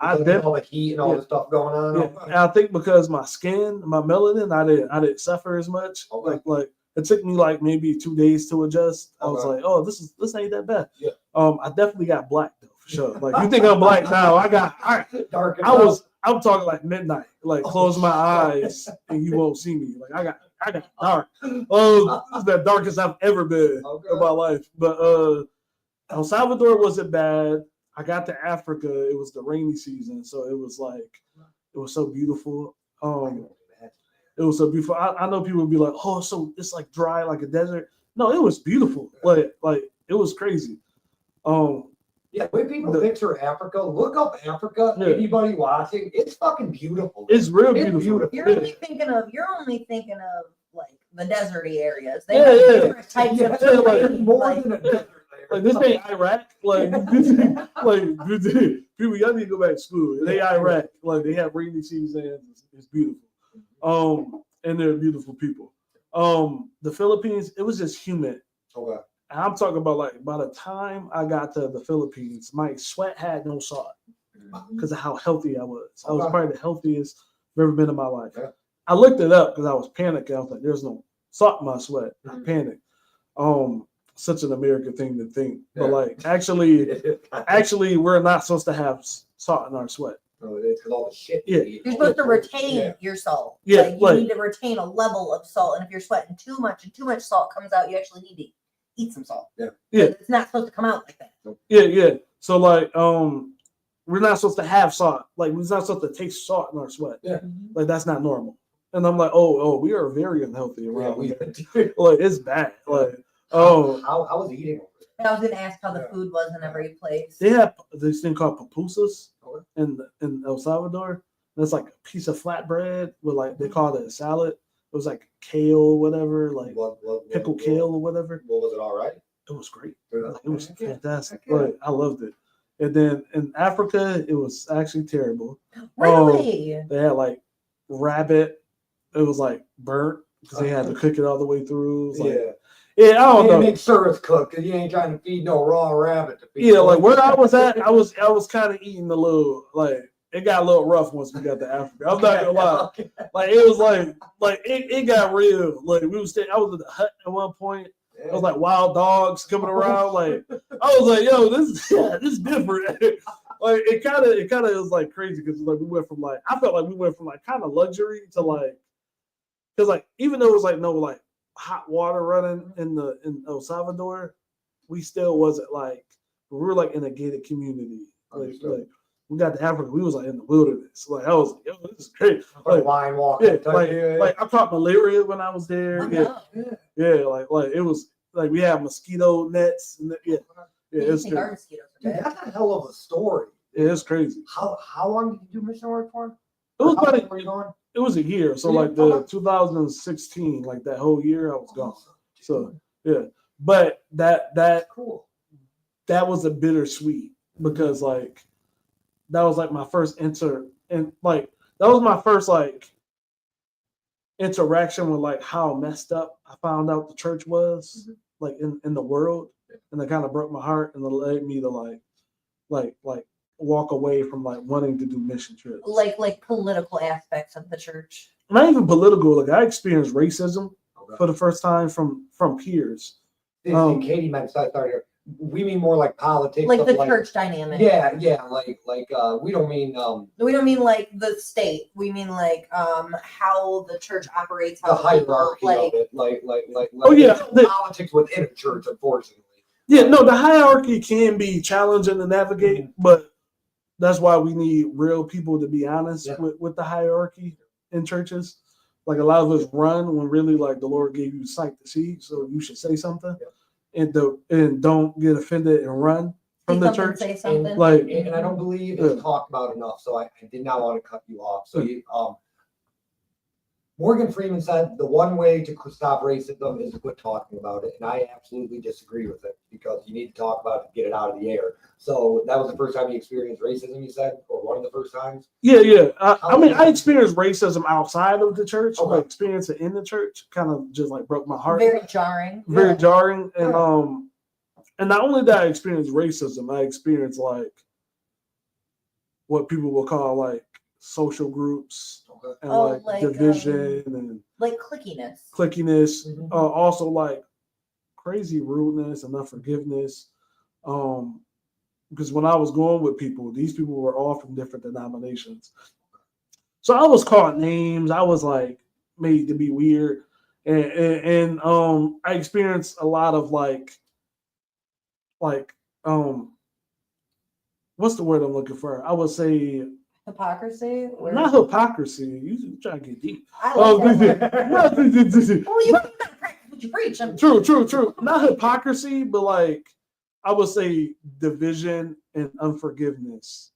I did all the heat and all the stuff going on. Yeah. And I think because my skin, my melanin, I didn't suffer as much. Okay. Like it took me like maybe 2 days to adjust. I was like, oh, this ain't that bad. Yeah. I definitely got black though for sure. Like you think I'm black now? Dark. I'm talking like midnight. Like close my eyes and you won't see me. Like I got dark. Oh, this is the darkest I've ever been in my life. But El Salvador wasn't bad. I got to Africa. It was the rainy season, so it was so beautiful. It was so beautiful. I know people would be like, "Oh, so it's like dry, like a desert." No, it was beautiful. Like it was crazy. Yeah, when people picture Africa, look up Africa. Yeah. Anybody watching, it's fucking beautiful. It's real beautiful. You're only thinking of like the deserty areas. They Yeah, have yeah. different types Yeah, of there's terrain, more like- than a desert there. Like this ain't Iraq. Like people, y'all need to go back to school. It ain't Iraq. Like they have rainy seasons. It's beautiful. And they're beautiful people. The Philippines, it was just humid. Okay. And I'm talking about like by the time I got to the Philippines, my sweat had no salt because of how healthy I was. I was probably the healthiest I've ever been in my life. Yeah. I looked it up because I was panicking. I was like, there's no salt in my sweat. I panicked. Such an American thing to think. But like actually we're not supposed to have salt in our sweat. No, it is because all the shit. Yeah. You're supposed to retain your salt. Yeah, Like, you need to retain a level of salt. And if you're sweating too much and too much salt comes out, you actually need to eat some salt. Yeah. Yeah. It's not supposed to come out like that. Yeah. So like we're not supposed to have salt. Like we're not supposed to taste salt in our sweat. Yeah. Like that's not normal. And I'm like, oh, we are very unhealthy around we here. Like it's bad. Like how was eating over And I was gonna ask how the food was in every place. they have this thing called pupusas Okay. in El Salvador. That's like a piece of flatbread with like they call it a salad. It was like kale, whatever, like pickled kale or whatever. Well, was it all right? It was great. Yeah. Like, it was Heck yeah. fantastic. Heck yeah. Like, I loved it. And then in Africa, it was actually terrible. Really? They had like rabbit. It was like burnt because they had to cook it all the way through. It was like, yeah, I don't know. Make sure it's cooked because you ain't trying to feed no raw rabbit to feed. Yeah, like where I was at, I was kind of eating a little like it got a little rough once we got to Africa. I'm not gonna lie. Like it was like it got real. Like we was staying. I was in the hut at one point. It was like wild dogs coming around. Like I was like, yo, this is different. Like it kind of was like crazy because like we went from like I felt like we went from like kind of luxury to like because like even though it was like no like hot water running in El Salvador, we still wasn't like we were like in a gated community. Like we got to Africa, we was like in the wilderness. Like I was like, yo, this is great. Like line walking. Yeah, like I caught malaria when I was there. Yeah, like it was like we had mosquito nets and it's Think our good. mosquitoes are Dude, bad. that's a hell of a story. Yeah, it's crazy. How long did you do mission work for? It was How about long were you going? it was a year. So Yeah, like the okay. 2016, like that whole year I was gone. So yeah. But that Cool. that was a bittersweet because like that was like my first interaction with like how messed up I found out the church was like in the world, and it kind of broke my heart and it led me to like walk away from like wanting to do mission trips. Like political aspects of the church. Not even political. Like I experienced racism for the first time from peers. Katie meant started. We mean more like politics, Like of the church dynamic. Yeah, like we don't mean We don't mean like the state. We mean like how the church operates, how the hierarchy people, of it, like Oh, yeah, politics within a church, unfortunately. Yeah, no, the hierarchy can be challenging to navigate, but that's why we need real people to be honest with the hierarchy in churches. Like a lot of us run when really like the Lord gave you sight to see, so you should say something, and don't get offended and run from the church. Say something. And I don't believe it's talked about enough, so I did not want to cut you off. So Morgan Freeman said the one way to stop racism is to quit talking about it, and I absolutely disagree with it because you need to talk about it to get it out of the air. So that was the first time you experienced racism, you said, or one of the first times? Yeah. I mean, I experienced racism outside of the church. Okay. Like experience it in the church kind of just like broke my heart. Very jarring. Very jarring, and not only did I experience racism, I experienced like what people will call like social groups and like division and like clickiness. Mm-hmm. Also like crazy rudeness and unforgiveness. Because when I was going with people, these people were all from different denominations. So I was called names. I was like made to be weird. And I experienced a lot of like what's the word I'm looking for? I would say Hypocrisy? not hypocrisy. You try to get deep. I like that word. Well, you gotta practice what you preach. True. Not hypocrisy, but like I would say division and unforgiveness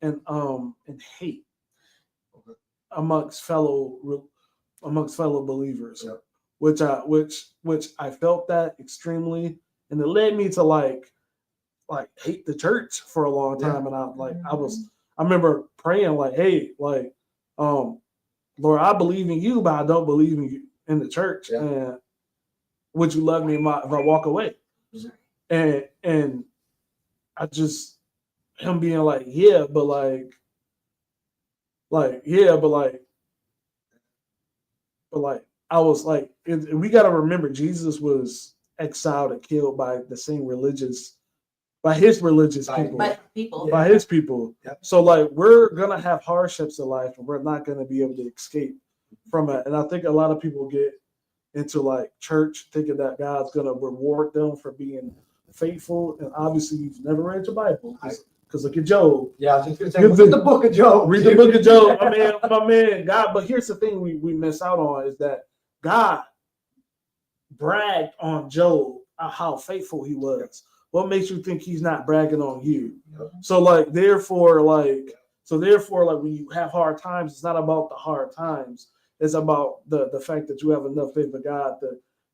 and hate amongst fellow believers, which I felt that extremely, and it led me to like hate the church for a long time, and I remember praying like, hey, like, Lord, I believe in you, but I don't believe in you in the church, and would you love me if I walk away? And I just him being like, but I was like, and we got to remember Jesus was exiled and killed by his religious people. By his people. Yep. So like we're gonna have hardships in life, and we're not gonna be able to escape from it. And I think a lot of people get into like church thinking that God's gonna reward them for being faithful, and obviously you've never read your Bible because look at Job. Yeah, I was just gonna say, read the book of Job. Read the book of Job. My man, God. But here's the thing we miss out on is that God bragged on Job how faithful he was. What makes you think he's not bragging on you? So therefore, when you have hard times, it's not about the hard times. It's about the fact that you have enough faith in God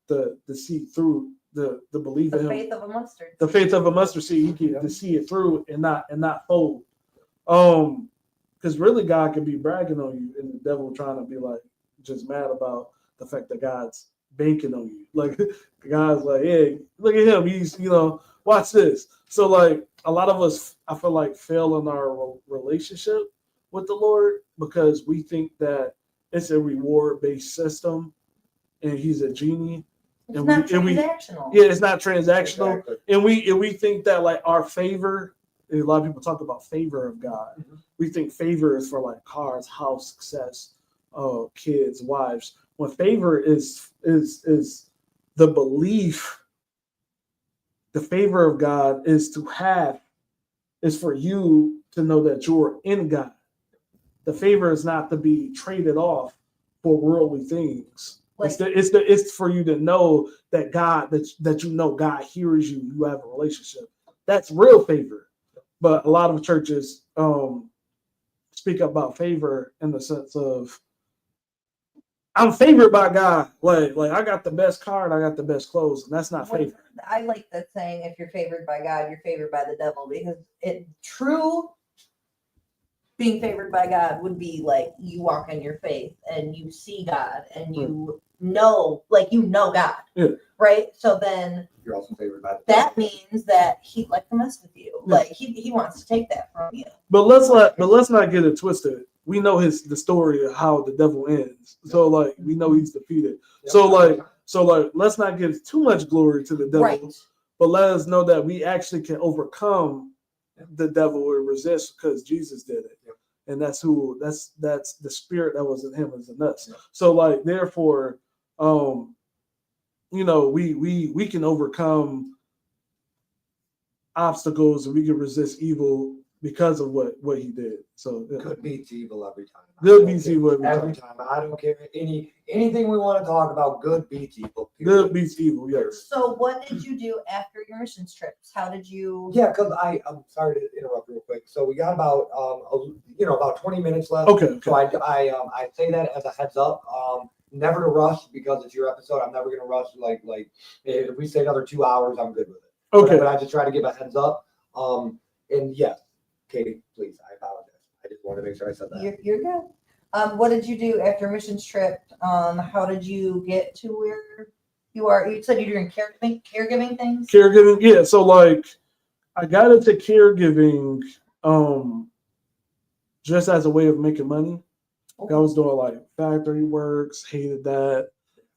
to see through the belief in him. Faith of a mustard. The faith of a mustard seed. He can to see it through and not fold. Because really God can be bragging on you, and the devil trying to be like just mad about the fact that God's banking on you. Like God's like, hey, look at him. He's watch this. So like a lot of us, I feel like, fail in our relationship with the Lord because we think that it's a reward-based system and he's a genie. It's not transactional. It's not transactional. Exactly. And we think that like our favor, a lot of people talk about favor of God. Mm-hmm. We think favor is for like cars, house, success, kids, wives. When favor is the belief. The favor of God is for you to know that you're in God. The favor is not to be traded off for worldly things. It's for you to know that God, that you know God hears you. You have a relationship. That's real favor. But a lot of churches speak about favor in the sense of I'm favored by God. Like I got the best car and I got the best clothes, and that's not favor. I like that saying, if you're favored by God, you're favored by the devil, because being favored by God would be like you walk in your faith and you see God and you know God. Yeah. Right? So then you're also favored by that means that he'd like to mess with you. Yeah. Like he wants to take that from you. But let's not get it twisted. We know the story of how the devil ends. So like we know he's defeated. So like, let's not give too much glory to the devil, Right. but let us know that we actually can overcome the devil or resist because Jesus did it. Yep. And that's the spirit that was in him is in us. Yep. So like, therefore, you know, we can overcome obstacles and we can resist evil because of what he did. So yeah. Good beats evil every time. Good beats evil every time. I don't care anything we want to talk about. Good beats evil. Good period. beats evil, yes. So what did you do after your missions trips? How did you? Yeah, because I'm sorry to interrupt real quick. So we got about about 20 minutes left. Okay. So I say that as a heads up. Never to rush because it's your episode. I'm never gonna rush. Like if we say another 2 hours, I'm good with it. Okay. But I just try to give a heads up. And yes, Katie, please, I apologize. I just wanted to make sure I said that. You're good. What did you do after your missions trip? How did you get to where you are? You said you're doing caregiving things. Caregiving, yeah. So like, I got into caregiving just as a way of making money. I was doing like factory works, hated that.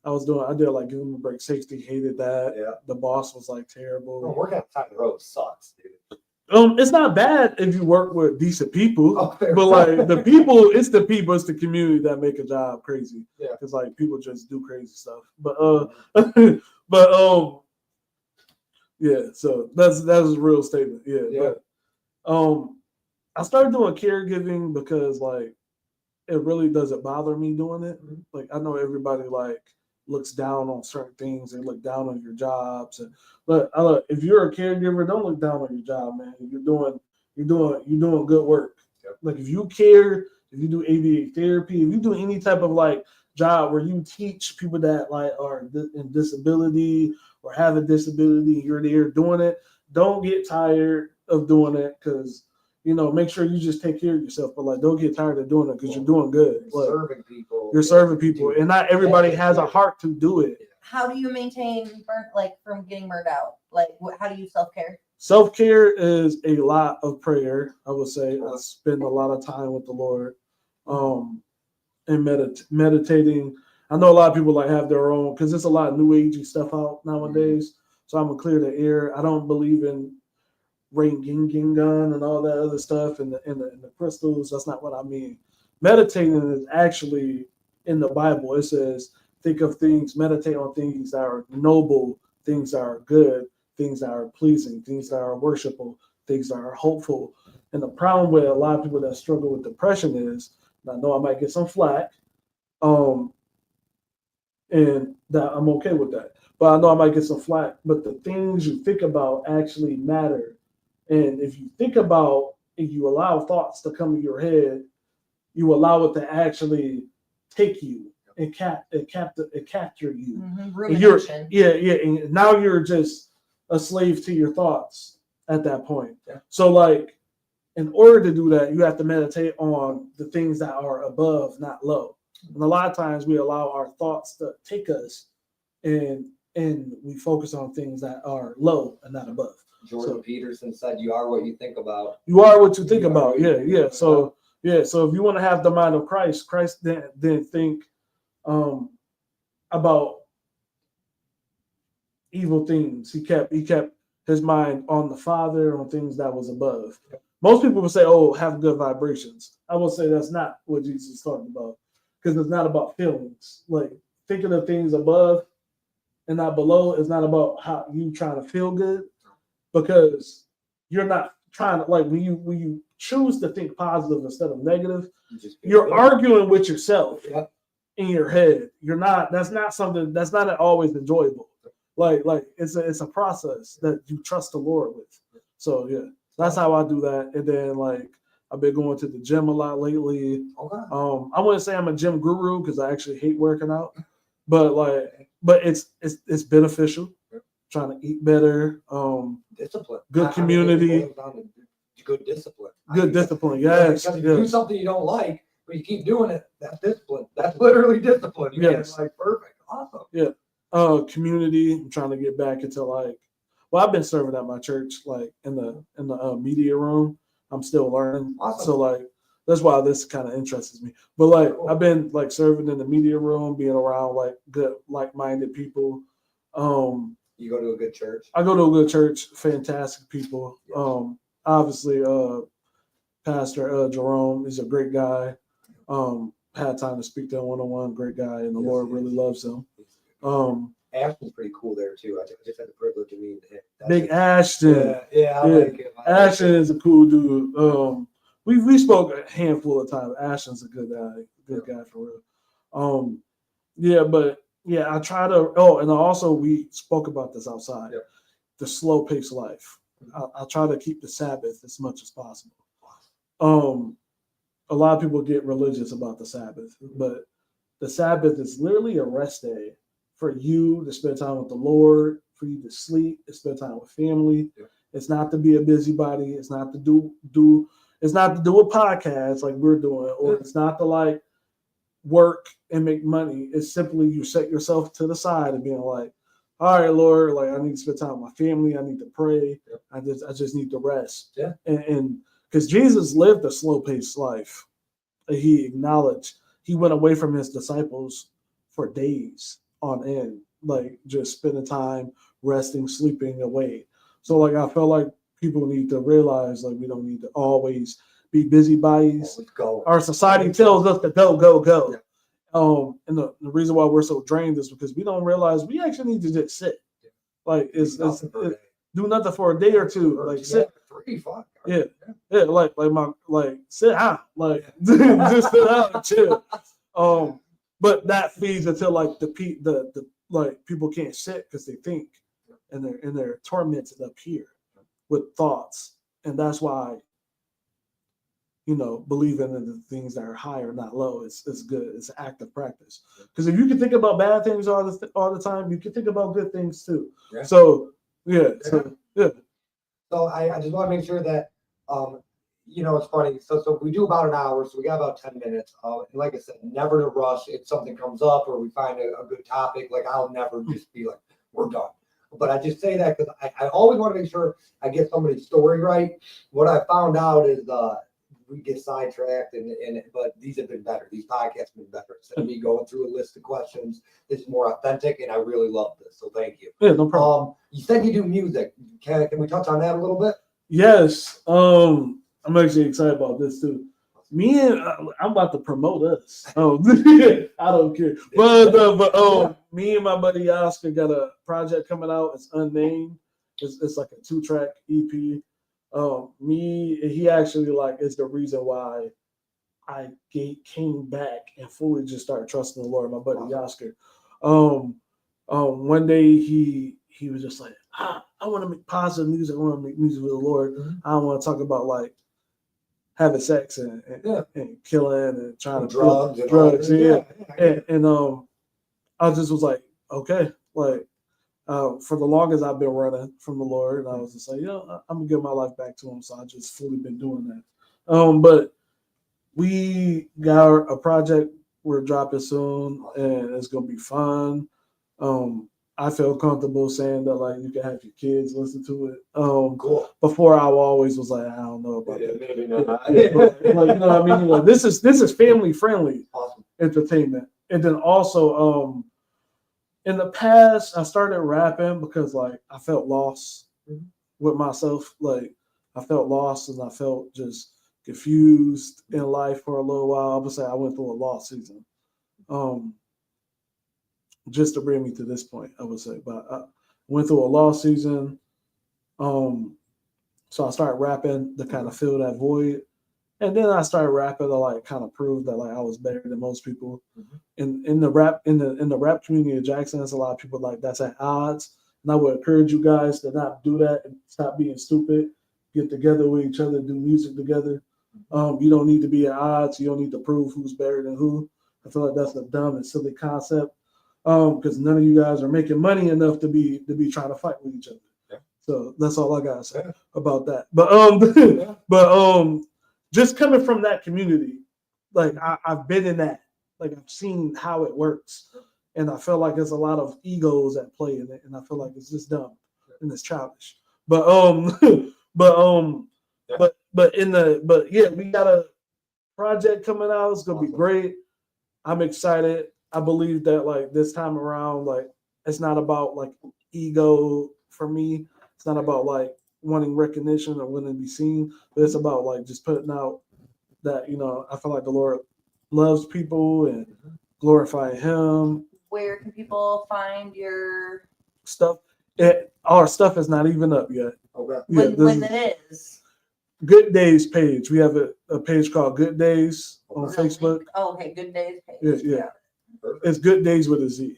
I did like give them a break 60, hated that. Yeah. The boss was like No, terrible. working outside the road sucks, dude. It's not bad if you work with decent people, Oh, fair. but like it's the community that make a job crazy. Yeah. Because like people just do crazy stuff. But yeah, so that's a real statement. Yeah. Yeah. But I started doing caregiving because like it really doesn't bother me doing it. Mhm. Like I know everybody like looks down on certain things. They look down on your jobs, but if you're a caregiver, don't look down on your job, man. You're doing good work. Yep. Like if you care, if you do ABA therapy, if you do any type of like job where you teach people that like are in disability or have a disability, you're there doing it. Don't get tired of doing it because. Make sure you just take care of yourself, but like don't get tired of doing it because you're doing good. Like, Serving people. you're serving people, and not everybody has a heart to do it. How do you maintain from getting burned out? Like, how do you self-care? Self-care is a lot of prayer. I would say I spend a lot of time with the Lord, and meditating. I know a lot of people like have their own because there's a lot of new agey stuff out nowadays. So I'm gonna clear the air. I don't believe in gun and all that other stuff and the crystals. That's not what I mean. Meditating is actually in the Bible. It says, think of things, meditate on things that are noble, things that are good, things that are pleasing, things that are worshipful, things that are hopeful. And the problem with a lot of people that struggle with depression is, and I know I might get some flack, and that I'm okay with that. But I know I might get some flack, but the things you think about actually matter. And if you think about, if you allow thoughts to come in your head, you allow it to actually take you and capture you. And Rumination. and now you're just a slave to your thoughts at that point. Yeah. So like, in order to do that, you have to meditate on the things that are above, not low. And a lot of times we allow our thoughts to take us, and we focus on things that are low and not above. Jordan Peterson said, "You are what you think about." You are what you think You are about. what you Yeah, think yeah. about. So yeah, so if you want to have the mind of Christ didn't think about evil things. He kept his mind on the Father, on things that was above. Yep. Most people would say, "Oh, have good vibrations." I will say that's not what Jesus is talking about, because it's not about feelings. Like thinking of things above and not below is not about how you trying to feel good, because you're not trying to, like, when you choose to think positive instead of negative, you're arguing with yourself Yep. in your head. You're not. That's not something. That's not always enjoyable. Like it's a process that you trust the Lord with. So yeah, that's how I do that. And then like I've been going to the gym a lot lately. Okay. I wouldn't say I'm a gym guru because I actually hate working out, but it's beneficial. Trying to eat better. Discipline. Good community. It boils down to good discipline. Good discipline. Yes. Because if you do something you don't like, but you keep doing it, that's discipline. That's literally discipline. You Yes. get like perfect. Awesome. Yeah. Community. I'm trying to get back into I've been serving at my church, like in the media room. I'm still learning. Awesome. So like that's why this kind of interests me. But like I've been like serving in the media room, being around like good, like-minded people. You go to a good church. I go to a good church, fantastic people. Obviously, Pastor Jerome is a great guy. Had time to speak to him one-on-one, great guy, and the Lord really loves him. Ashton's pretty cool there too. I just had the privilege of meeting him. Big Ashton. Yeah, I like him. Ashton is a cool dude. We spoke a handful of times. Ashton's a good guy for real. I try to. Oh, and also we spoke about this outside. Yeah. The slow paced life. I try to keep the Sabbath as much as possible. A lot of people get religious about the Sabbath, but the Sabbath is literally a rest day for you to spend time with the Lord, for you to sleep, to spend time with family. Yeah. It's not to be a busybody. It's not to do. It's not to do a podcast like we're doing, or it's not to like work and make money. It's simply you set yourself to the side and being like, all right, Lord, like I need to spend time with my family. I need to pray. Yeah. I just need to rest. Yeah. And because Jesus lived a slow paced life, he acknowledged he went away from his disciples for days on end, like just spending time resting, sleeping away. So like I felt like people need to realize like we don't need to always be busybodies. Our society tells us to go. Yeah. And the reason why we're so drained is because we don't realize we actually need to just sit. Yeah. Like do nothing for a day or two. Like sit. 3, 5. Yeah. Sit down. Like just sit down and chill. But that feeds until like the like people can't sit because they think and they're tormented up here with thoughts. And that's why, believing in the things that are higher, not low, is good. It's an active practice. Because if you can think about bad things all the time, you can think about good things too. Yeah. So So I just want to make sure that it's funny. So we do about an hour, so we got about 10 minutes. And like I said, never to rush. If something comes up or we find a good topic, like I'll never just be like, we're done. But I just say that because I always want to make sure I get somebody's story right. What I found out is we get sidetracked, but these have been better. These podcasts have been better. Instead of me going through a list of questions, this is more authentic, and I really love this. So thank you. Yeah, no problem. You said you do music. Can we touch on that a little bit? Yes. I'm actually excited about this too. I'm about to promote us. I don't care. But me and my buddy Oscar got a project coming out. It's unnamed. It's like a 2-track EP. He actually like is the reason why I came back and fully just started trusting the Lord. My buddy Oscar. One day he was just like, I want to make positive music. I want to make music with the Lord. Mm-hmm. I don't want to talk about like having sex and killing and trying to drugs. And I just was like, okay, like for the longest I've been running from the Lord, and I was just like, I'm gonna give my life back to him. So I just fully been doing that. But we got a project we're dropping soon, and it's gonna be fun. I feel comfortable saying that like you can have your kids listen to it. Cool. Before I always was like, I don't know about that. Maybe not. Like, you know what I mean? Like this is family friendly entertainment. And then also in the past I started rapping because like I felt lost with myself. Like I felt lost and I felt just confused in life for a little while. I would say I went through a lost season. Just to bring me to this point, I would say. But I went through a lost season. So I started rapping to kind of fill that void. And then I started rapping to like kind of prove that like I was better than most people. Mm-hmm. In the rap community of Jackson, there's a lot of people like that's at odds. And I would encourage you guys to not do that and stop being stupid. Get together with each other, do music together. You don't need to be at odds. You don't need to prove who's better than who. I feel like that's a dumb and silly concept. Because none of you guys are making money enough to be trying to fight with each other. Yeah. So that's all I gotta say about that. But just coming from that community, like I've been in that. Like I've seen how it works. And I feel like there's a lot of egos at play in it, and I feel like it's just dumb and it's childish. We gotta project coming out. It's gonna be great. I'm excited. I believe that like this time around, like it's not about like ego for me. It's not about like wanting recognition or wanting to be seen, but it's about like just putting out that, you know, I feel like the Lord loves people and glorifying Him. Where can people find your Stuff. Our stuff is not even up yet. Okay. Yeah, when it is? Good Days page. We have a page called Good Days on Is it a Facebook. link? Oh, okay. Good Days page. Yeah. It's Good Days with a Z.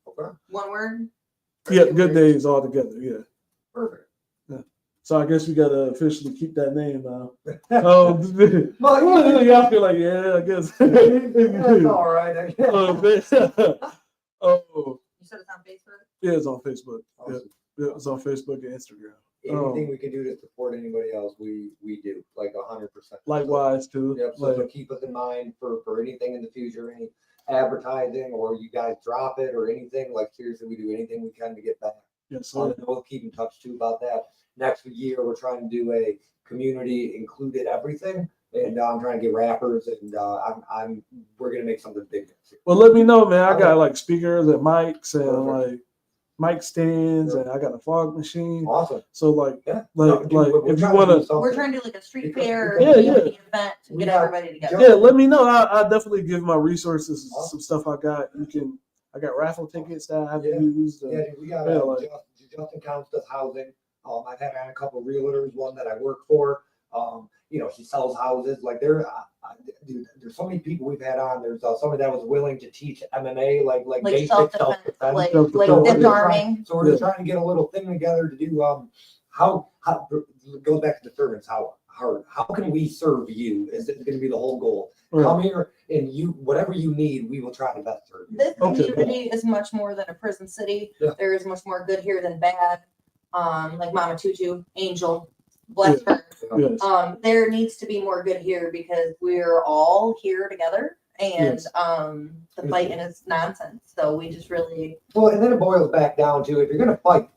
Okay. One word. Yeah, Good Days all together. Yeah. Perfect. So I guess we gotta officially keep that name now. Well, Y'all feel like, yeah, I guess. that's all right. I guess. Oh, You said it's on Facebook. yeah, it's on Facebook. Yeah, Awesome. it's on Facebook and Instagram. Anything we can do to support anybody else, we do, like 100%. Likewise, too. Yep. So keep us in mind for anything in the future, any advertising, or you guys drop it or anything. Like seriously, we do anything we can to get back. Yes, So sir. we'll keep in touch too about that. Next year, we're trying to do a community included everything, and I'm trying to get rappers, and we're gonna make something big next year. Well, let me know, man. I got like speakers and mics and like mic stands, and I got a fog machine. Awesome. So like, Yeah. like We're if you trying to want do to, something. We're trying to do like a street fair or Yeah, community event to We get got- everybody together. yeah, let me know. I definitely give my resources, some stuff I got. I got raffle tickets that I haven't used. Yeah, dude, we got Yeah, like- Justin Counts does housing. I've had on a couple of realtors, one that I work for. She sells houses. Like dude, there's so many people we've had on. There's somebody that was willing to teach MMA, like basic self-defense, self-defense. like So disarming. So we're just trying to get a little thing together to do how it goes back to the servants. How can we serve you? Is going to be the whole goal. Right. Come here and whatever you need, we will try to best serve you. This Okay. community is much more than a prison city. Yeah. There is much more good here than bad. Like Mama Tutu, Angel, bless her. Yes. There needs to be more good here because we're all here together, and Yes. the fighting is nonsense. So we just really Well, and then it boils back down to if you're gonna fight.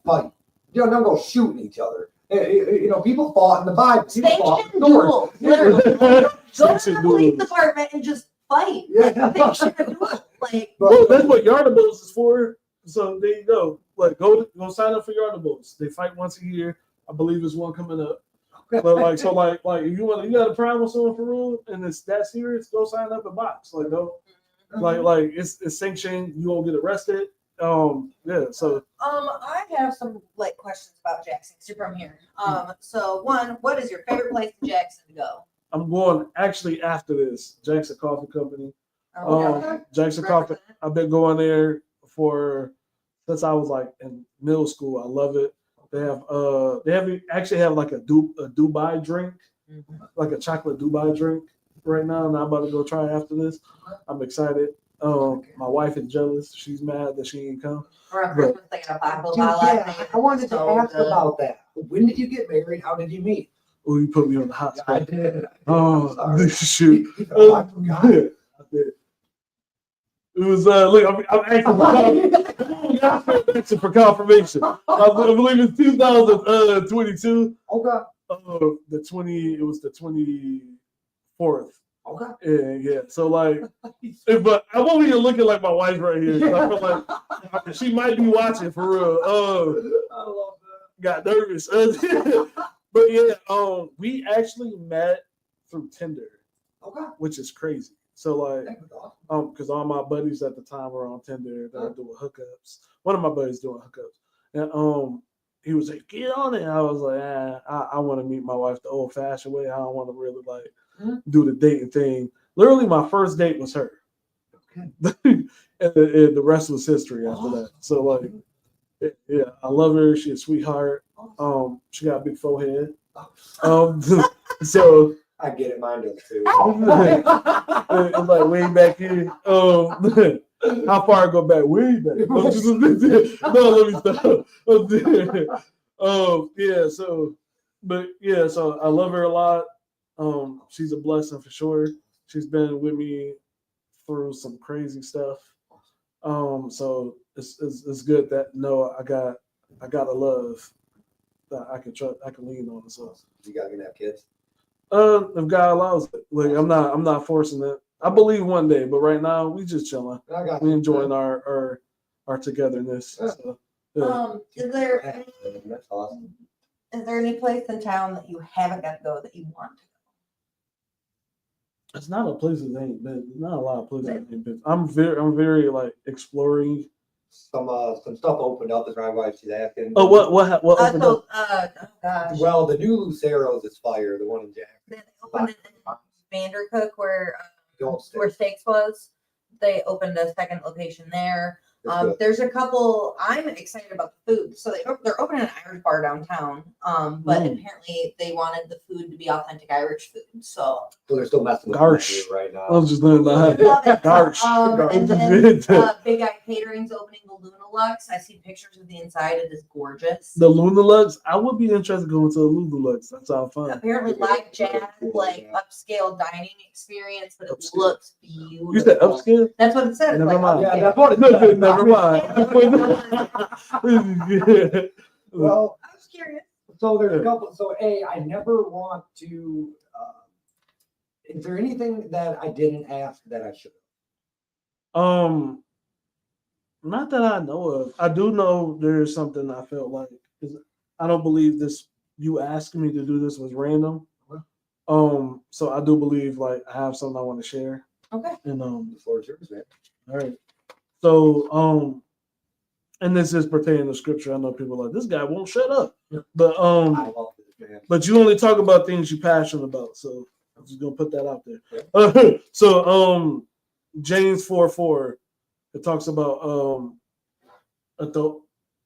Don't go shooting each other. People fought in the Bible. People fought sanction with swords. duel. Literally, go to Sanction the police duels. department and just fight. Yeah. Sanction duel. Like Well, that's what Yardables is for. So there you go. Like go sign up for Yardables. They fight once a year. I believe there's one coming up. But like if you got a problem with someone for real and it's that serious, go sign up and box. Like go like it's sanctioned. You won't get arrested. Yeah. So I have some questions about Jackson because you're from here. So one, what is your favorite place in Jackson to go? I'm going actually after this Jackson Coffee Company. Okay. Jackson Coffee. I've been going there since I was like in middle school. I love it. They actually have like a Dubai drink, like a chocolate Dubai drink right now, and I'm about to go try after this. I'm excited. My wife is jealous. She's mad that she ain't come. Around Christmas, they got a bottle Dude, of I wanted to So ask good. about that. When did you get married? How did you meet? Oh, you put me on the hot I spot. did. Oh, Sorry. shoot. I forgot. I did. It was look. I'm asking for confirmation. I believe it's 2022. Okay. It was the 24th. Okay. Yeah. So like, but I'm over here looking like my wife right here. So I feel like she might be watching for real. I love Got nervous. But yeah, we actually met through Tinder, that. Okay. which is crazy. So like, That was awesome. because all my buddies at the time were on Tinder. They were doing hookups. One of my buddies doing hookups, and he was like, "Get on it." I was like, I want to meet my wife the old-fashioned way. I don't want to really do the dating thing. Literally, my first date was her, and the rest was history after that. So like, yeah, I love her. She's a sweetheart. She got a big forehead. So. I get it. Mine does too. It's like way back here. How far I go back? Way back. No, let me stop. Yeah. So I love her a lot. She's a blessing for sure. She's been with me through some crazy stuff. So it's good that I got a love that I can trust. I can lean on. So You guys gonna have kids? If God allows it, like I'm not forcing it. I believe one day, but right now we just chilling. I got We you. enjoying our togetherness. Yeah. So, yeah. That's awesome. Is there any place in town that you haven't got to go that you want to It's not a place that ain't been. Not a lot of places that ain't been. I'm very like exploring. Some stuff opened up as my wife she's asking. Oh, what go? opened up? Oh gosh. Well, the new Lucero's is fire. The one in Jackson. They opened it in Vandercook where Don't stay. where Steaks was. They opened a second location there. It's good. There's a couple. I'm excited about the food. So they're opening an Irish bar downtown. But apparently they wanted the food to be authentic Irish food. So they're still messing with Garsh. the menu right now. I was just learning about love it. Garsh. And then Big Eye Catering's opening the Luna Lux. I see pictures of the inside. It is gorgeous. The Luna Lux. I would be interested going to the Luna Lux. That sounds fun. Apparently live jazz, like upscale dining experience, but it Upscale. looks beautiful. You said upscale? That's what it says. Never like, mind. Yeah, upscale. that's what it No, says. never mind. Well, I was curious. so there's a couple. So I never want to. Is there anything that I didn't ask that I should? Not that I know of. I do know there's something I felt like is I don't believe this. You asking me to do this was random. So I do believe like I have something I want to share. Okay. And The floor is yours, man. all right. So and this is pertaining to scripture. I know people are like this guy won't shut up, but I love this, man. but you only talk about things you're passionate about. So I'm just gonna put that out there. So James 4:4, it talks about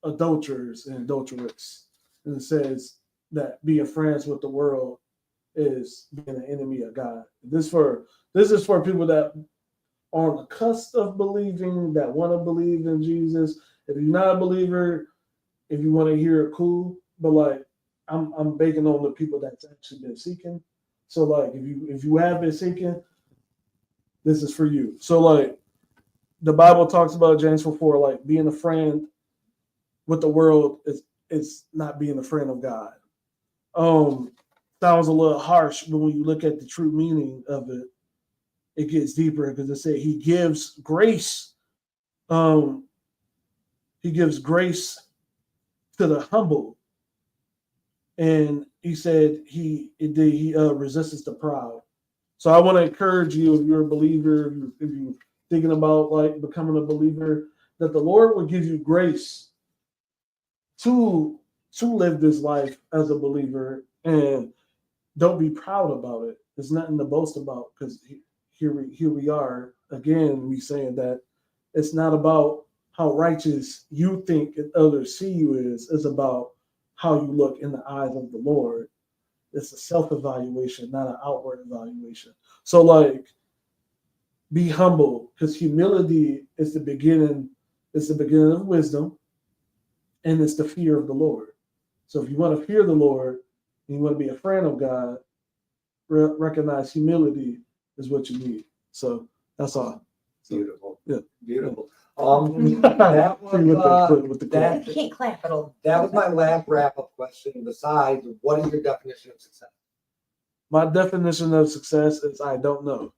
adulterers and adulterers, and it says that being friends with the world is being an enemy of God. This is for people that are on the cusp of believing, that want to believe in Jesus. If you're not a believer, if you want to hear it, cool. But like I'm banking on the people that's actually been seeking. So like if you have been seeking, this is for you. So like the Bible talks about James 4:4, like being a friend with the world is not being a friend of God. Sounds a little harsh, but when you look at the true meaning of it, it gets deeper because it says he gives grace. He gives grace to the humble. And he said he resists the proud. So I want to encourage you, if you're a believer, if you're thinking about like becoming a believer, that the Lord will give you grace to live this life as a believer, and don't be proud about it. There's nothing to boast about, because here we are again. We saying that it's not about how righteous you think and others see you is. It's about how you look in the eyes of the Lord. It's a self-evaluation, not an outward evaluation. So like, be humble, because humility is the beginning. It's the beginning of wisdom, and it's the fear of the Lord. So if you want to fear the Lord and you want to be a friend of God, recognize humility is what you need. So that's all. Beautiful. Yeah. Beautiful. That was You can't clap at all. that was my last wrap-up question. Besides, what is your definition of success? My definition of success is I don't know.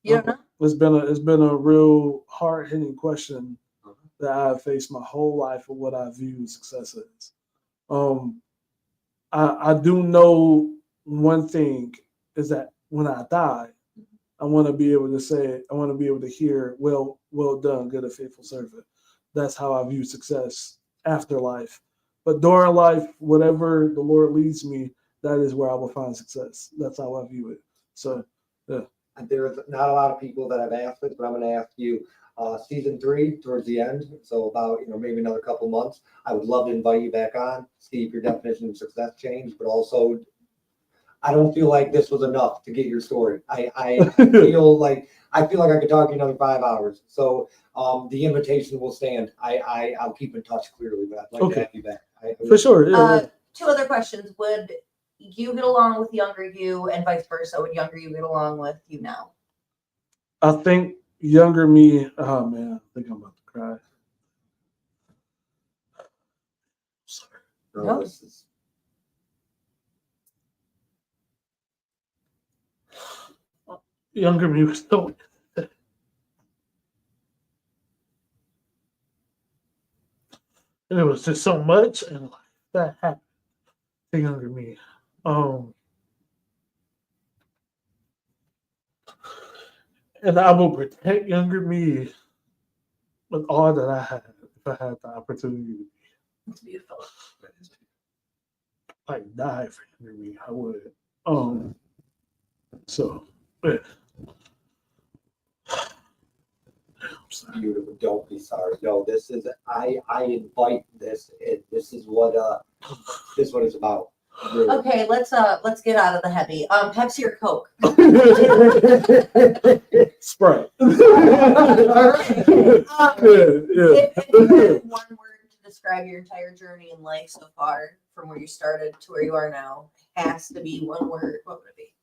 You don't know? It's been a real hard-hitting question that I've faced my whole life of what I view success is. I do know one thing is that when I die, I want to be able to say, I want to be able to hear, well done, good and faithful servant. That's how I view success after life. But during life, whatever the Lord leads me, that is where I will find success. That's how I view it. So, yeah. There's not a lot of people that have asked this, but I'm going to ask you. Season 3 towards the end, so about maybe another couple months. I would love to invite you back on, see if your definition of success changed, but also I don't feel like this was enough to get your story. I feel like I could talk to you another 5 hours. So the invitation will stand. I'll keep in touch clearly, but I'd like to have you back. For sure. Yeah. 2 other questions. Would you get along with younger you, and vice versa? Would younger you get along with you now? I think younger me, oh man, I think I'm about to cry. Sorry. No, this is younger me was so. And it was just so much, and that happened to younger me. And I will protect younger me with all that I had if I had the opportunity to It's beautiful. like die for younger me. I would. So yeah. I'm sorry. Beautiful. Don't be sorry. No, this is I invite this. This is what it's about. Really. Okay, let's get out of the heavy. Pepsi or Coke? Sprite. If you had one word to describe your entire journey in life so far, from where you started to where you are now, has to be one word, what would it be?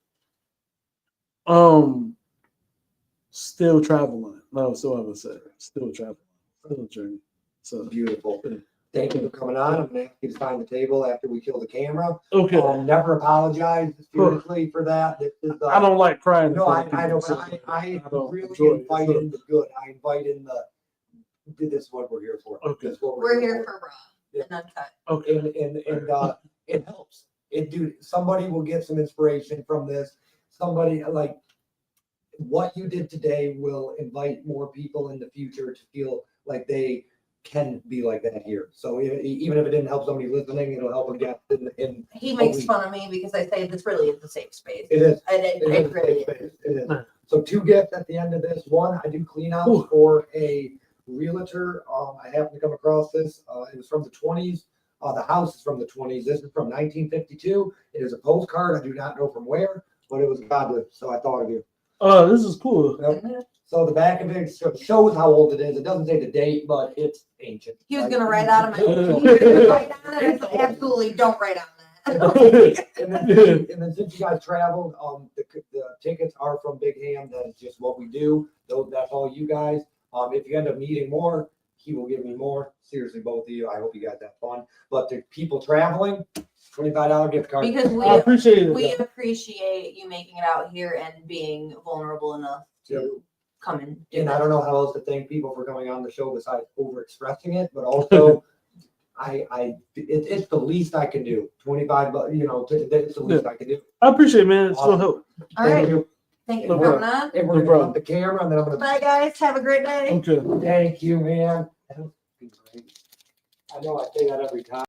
Still traveling. No, so I would say still traveling. Still a journey. So Beautiful. Thank you for coming on. I'm gonna ask you to sign the table after we kill the camera. okay. Never apologize seriously for that. This is I don't like crying. No, in front of I people, don't. so I don't really enjoy it, invite so- in the good. I invite in the. This is what we're here for. Okay. This is what We're here for raw and uncut. Okay. and it helps. Somebody will get some inspiration from this. Somebody like what you did today will invite more people in the future to feel like they can be like that here. So even if it didn't help somebody listening, it'll help again. In He makes fun of me because I say this really is a safe space. it is. And It it is. really is. It is. So 2 gifts at the end of this. One, I do clean outs Ooh. for a realtor. I happened to come across this. It was from the 20s. The house is from the 20s. This is from 1952. It is a postcard. I do not know from where, but it was godly. So I thought of you. Oh, this is cool. Yep. So the back of it shows how old it is. It doesn't say the date, but it's ancient. He was Like- gonna write out of my. He was gonna write down it. I said, absolutely, don't write on that. And then since you guys traveled, the tickets are from Bigham. That is just what we do. That's all you guys. If you end up needing more, he will give me more. Seriously, both of you. I hope you guys have fun. But the people traveling, $25 gift card. Because I appreciate it. we appreciate you making it out here and bebeing vulnerable enough to Yep. come and do And I that. don't know how else to thank people for coming on the show besides over expressing it, but also it's the least I can do. 25, but it's the least I can do. I appreciate it, man. It's so help. All right. you. Thank you No for coming on. And we're No gonna problem. cut the camera and then I'm gonna Bye, guys. Have a great day. Okay. thank you, man. That was great. I know I say that every time.